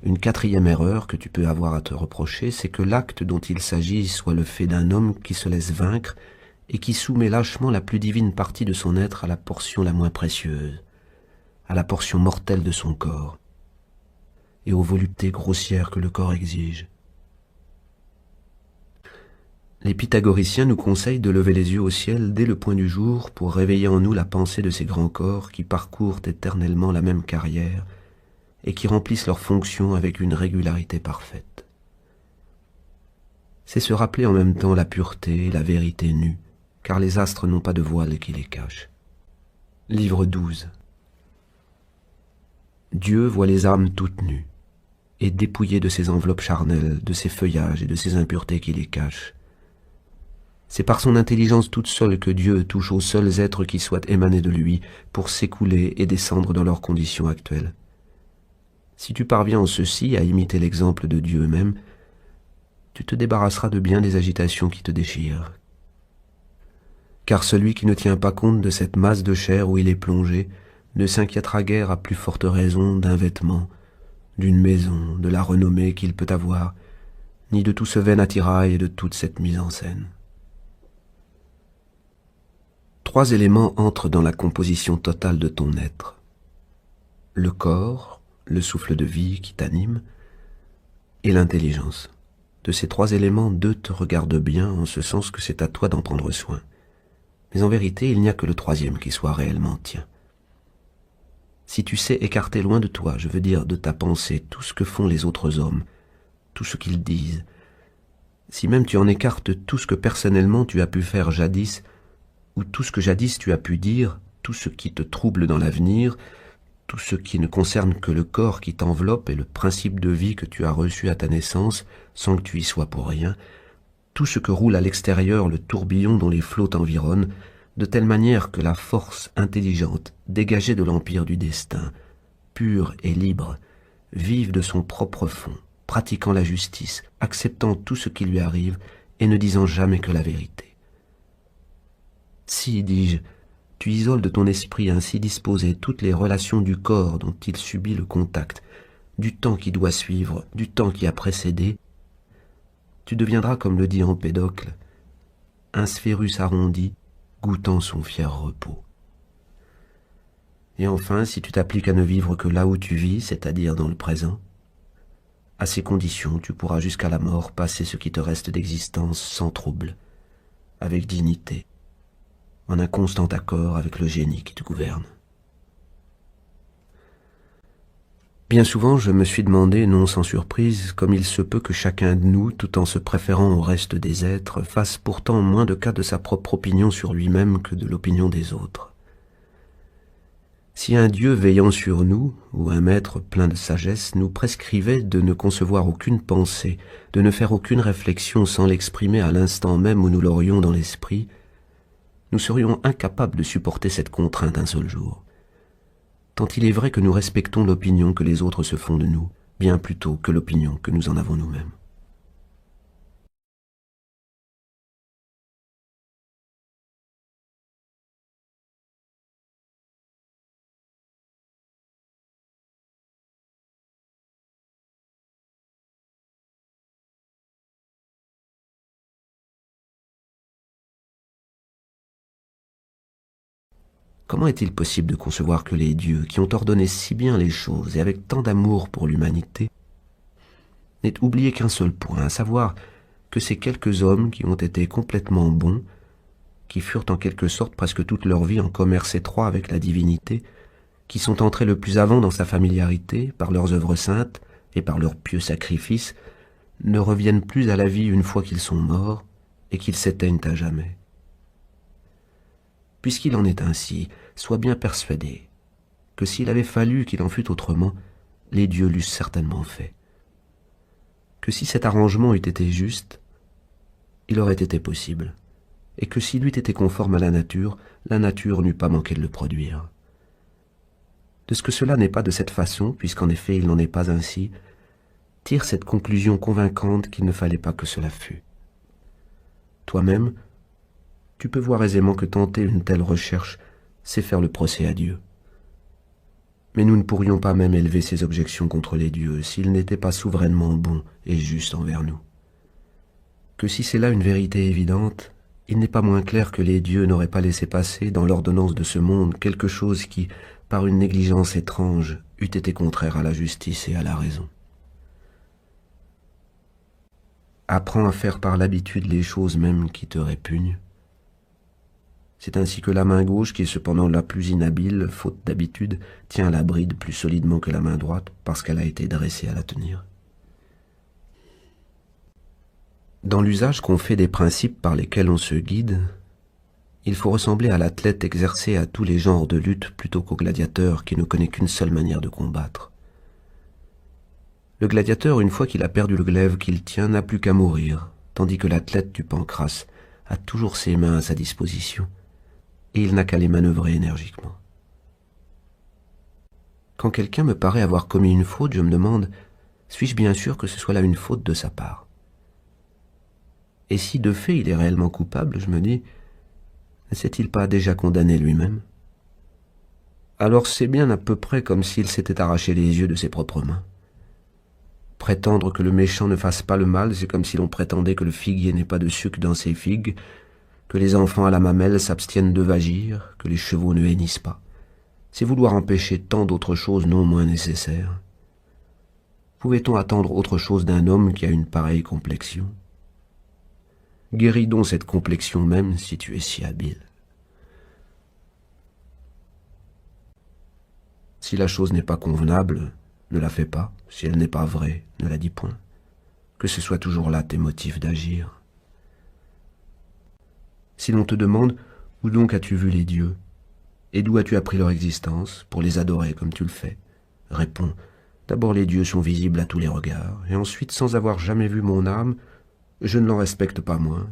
une 4e erreur que tu peux avoir à te reprocher, c'est que l'acte dont il s'agit soit le fait d'un homme qui se laisse vaincre et qui soumet lâchement la plus divine partie de son être à la portion la moins précieuse, à la portion mortelle de son corps, et aux voluptés grossières que le corps exige. Les pythagoriciens nous conseillent de lever les yeux au ciel dès le point du jour pour réveiller en nous la pensée de ces grands corps qui parcourent éternellement la même carrière et qui remplissent leurs fonctions avec une régularité parfaite. C'est se rappeler en même temps la pureté et la vérité nue, car les astres n'ont pas de voile qui les cache. Livre 12. Dieu voit les âmes toutes nues, et dépouillées de ces enveloppes charnelles, de ces feuillages et de ces impuretés qui les cachent. C'est par son intelligence toute seule que Dieu touche aux seuls êtres qui soient émanés de lui pour s'écouler et descendre dans leurs conditions actuelles. Si tu parviens en ceci à imiter l'exemple de Dieu même, tu te débarrasseras de bien des agitations qui te déchirent. Car celui qui ne tient pas compte de cette masse de chair où il est plongé ne s'inquiétera guère à plus forte raison d'un vêtement, d'une maison, de la renommée qu'il peut avoir, ni de tout ce vain attirail et de toute cette mise en scène. 3 éléments entrent dans la composition totale de ton être. Le corps, le souffle de vie qui t'anime, et l'intelligence. De ces 3 éléments, 2 te regardent bien, en ce sens que c'est à toi d'en prendre soin. Mais en vérité, il n'y a que le 3e qui soit réellement tien. Si tu sais écarter loin de toi, je veux dire de ta pensée, tout ce que font les autres hommes, tout ce qu'ils disent, si même tu en écartes tout ce que personnellement tu as pu faire jadis, ou tout ce que jadis tu as pu dire, tout ce qui te trouble dans l'avenir, tout ce qui ne concerne que le corps qui t'enveloppe et le principe de vie que tu as reçu à ta naissance, sans que tu y sois pour rien, tout ce que roule à l'extérieur le tourbillon dont les flots t'environnent, de telle manière que la force intelligente, dégagée de l'empire du destin, pure et libre, vive de son propre fond, pratiquant la justice, acceptant tout ce qui lui arrive et ne disant jamais que la vérité. Si, dis-je, tu isoles de ton esprit ainsi disposé toutes les relations du corps dont il subit le contact, du temps qui doit suivre, du temps qui a précédé, tu deviendras, comme le dit Empédocle, un sphérus arrondi, goûtant son fier repos. Et enfin, si tu t'appliques à ne vivre que là où tu vis, c'est-à-dire dans le présent, à ces conditions, tu pourras jusqu'à la mort passer ce qui te reste d'existence sans trouble, avec dignité, en un constant accord avec le génie qui te gouverne. Bien souvent, je me suis demandé, non sans surprise, comme il se peut que chacun de nous, tout en se préférant au reste des êtres, fasse pourtant moins de cas de sa propre opinion sur lui-même que de l'opinion des autres. Si un Dieu veillant sur nous, ou un maître plein de sagesse, nous prescrivait de ne concevoir aucune pensée, de ne faire aucune réflexion sans l'exprimer à l'instant même où nous l'aurions dans l'esprit, nous serions incapables de supporter cette contrainte un seul jour. Tant il est vrai que nous respectons l'opinion que les autres se font de nous, bien plutôt que l'opinion que nous en avons nous-mêmes. Comment est-il possible de concevoir que les dieux, qui ont ordonné si bien les choses et avec tant d'amour pour l'humanité, n'aient oublié qu'un seul point, à savoir que ces quelques hommes qui ont été complètement bons, qui furent en quelque sorte presque toute leur vie en commerce étroit avec la divinité, qui sont entrés le plus avant dans sa familiarité par leurs œuvres saintes et par leurs pieux sacrifices, ne reviennent plus à la vie une fois qu'ils sont morts et qu'ils s'éteignent à jamais. Puisqu'il en est ainsi, sois bien persuadé que s'il avait fallu qu'il en fût autrement, les dieux l'eussent certainement fait. Que si cet arrangement eût été juste, il aurait été possible, et que s'il eût été conforme à la nature n'eût pas manqué de le produire. De ce que cela n'est pas de cette façon, puisqu'en effet il n'en est pas ainsi, tire cette conclusion convaincante qu'il ne fallait pas que cela fût. Toi-même, tu peux voir aisément que tenter une telle recherche, c'est faire le procès à Dieu. Mais nous ne pourrions pas même élever ces objections contre les dieux s'ils n'étaient pas souverainement bons et justes envers nous. Que si c'est là une vérité évidente, il n'est pas moins clair que les dieux n'auraient pas laissé passer dans l'ordonnance de ce monde quelque chose qui, par une négligence étrange, eût été contraire à la justice et à la raison. Apprends à faire par l'habitude les choses mêmes qui te répugnent. C'est ainsi que la main gauche, qui est cependant la plus inhabile, faute d'habitude, tient la bride plus solidement que la main droite, parce qu'elle a été dressée à la tenir. Dans l'usage qu'on fait des principes par lesquels on se guide, il faut ressembler à l'athlète exercé à tous les genres de lutte plutôt qu'au gladiateur qui ne connaît qu'une seule manière de combattre. Le gladiateur, une fois qu'il a perdu le glaive qu'il tient, n'a plus qu'à mourir, tandis que l'athlète du pancrace a toujours ses mains à sa disposition, et il n'a qu'à les manœuvrer énergiquement. Quand quelqu'un me paraît avoir commis une faute, je me demande, suis-je bien sûr que ce soit là une faute de sa part? Et si de fait il est réellement coupable, je me dis, ne s'est-il pas déjà condamné lui-même? Alors c'est bien à peu près comme s'il s'était arraché les yeux de ses propres mains. Prétendre que le méchant ne fasse pas le mal, c'est comme si l'on prétendait que le figuier n'ait pas de sucre dans ses figues, que les enfants à la mamelle s'abstiennent de vagir, que les chevaux ne hennissent pas. C'est vouloir empêcher tant d'autres choses non moins nécessaires. Pouvait-on attendre autre chose d'un homme qui a une pareille complexion? Guéris donc cette complexion même si tu es si habile. Si la chose n'est pas convenable, ne la fais pas. Si elle n'est pas vraie, ne la dis point. Que ce soit toujours là tes motifs d'agir. Si l'on te demande où donc as-tu vu les dieux, et d'où as-tu appris leur existence pour les adorer comme tu le fais, réponds, d'abord les dieux sont visibles à tous les regards, et ensuite, sans avoir jamais vu mon âme, je ne l'en respecte pas moins.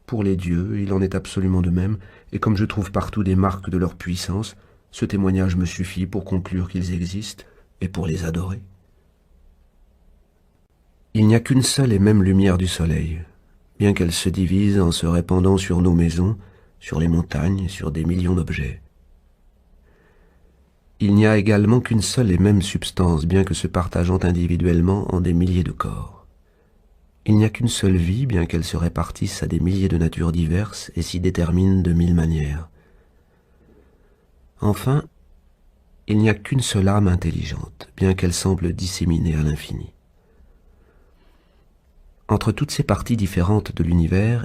Pour les dieux, il en est absolument de même, et comme je trouve partout des marques de leur puissance, ce témoignage me suffit pour conclure qu'ils existent et pour les adorer. Il n'y a qu'une seule et même lumière du soleil, bien qu'elle se divise en se répandant sur nos maisons, sur les montagnes, sur des millions d'objets. Il n'y a également qu'une seule et même substance, bien que se partageant individuellement en des milliers de corps. Il n'y a qu'une seule vie, bien qu'elle se répartisse à des milliers de natures diverses et s'y détermine de 1000 manières. Enfin, il n'y a qu'une seule âme intelligente, bien qu'elle semble disséminée à l'infini. Entre toutes ces parties différentes de l'univers,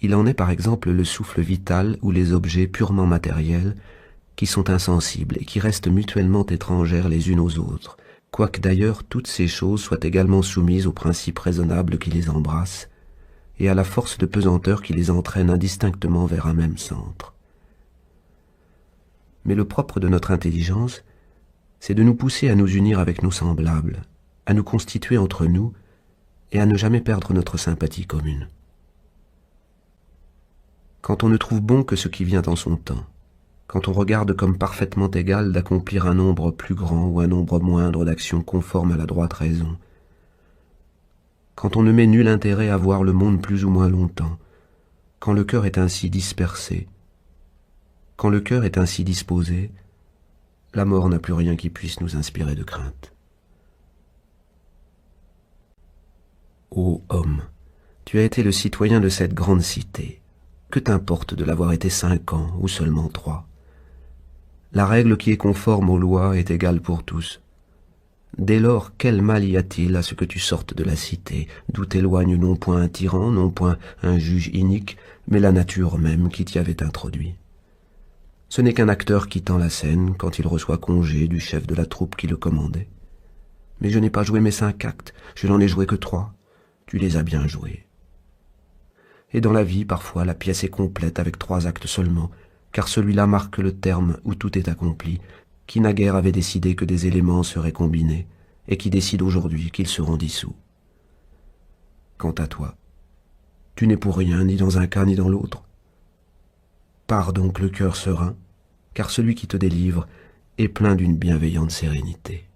il en est par exemple le souffle vital ou les objets purement matériels qui sont insensibles et qui restent mutuellement étrangères les unes aux autres, quoique d'ailleurs toutes ces choses soient également soumises aux principes raisonnables qui les embrassent et à la force de pesanteur qui les entraîne indistinctement vers un même centre. Mais le propre de notre intelligence, c'est de nous pousser à nous unir avec nos semblables, à nous constituer entre nous et à ne jamais perdre notre sympathie commune. Quand on ne trouve bon que ce qui vient en son temps, quand on regarde comme parfaitement égal d'accomplir un nombre plus grand ou un nombre moindre d'actions conformes à la droite raison, quand on ne met nul intérêt à voir le monde plus ou moins longtemps, quand le cœur est ainsi dispersé, quand le cœur est ainsi disposé, la mort n'a plus rien qui puisse nous inspirer de crainte. Ô homme, tu as été le citoyen de cette grande cité. Que t'importe de l'avoir été 5 ans ou seulement 3? La règle qui est conforme aux lois est égale pour tous. Dès lors, quel mal y a-t-il à ce que tu sortes de la cité, d'où t'éloigne non point un tyran, non point un juge inique, mais la nature même qui t'y avait introduit? Ce n'est qu'un acteur quittant la scène quand il reçoit congé du chef de la troupe qui le commandait. Mais je n'ai pas joué mes 5 actes, je n'en ai joué que 3. Tu les as bien joués. Et dans la vie, parfois, la pièce est complète avec 3 actes seulement, car celui-là marque le terme où tout est accompli, qui naguère avait décidé que des éléments seraient combinés, et qui décide aujourd'hui qu'ils seront dissous. Quant à toi, tu n'es pour rien, ni dans un cas ni dans l'autre. Pars donc le cœur serein, car celui qui te délivre est plein d'une bienveillante sérénité.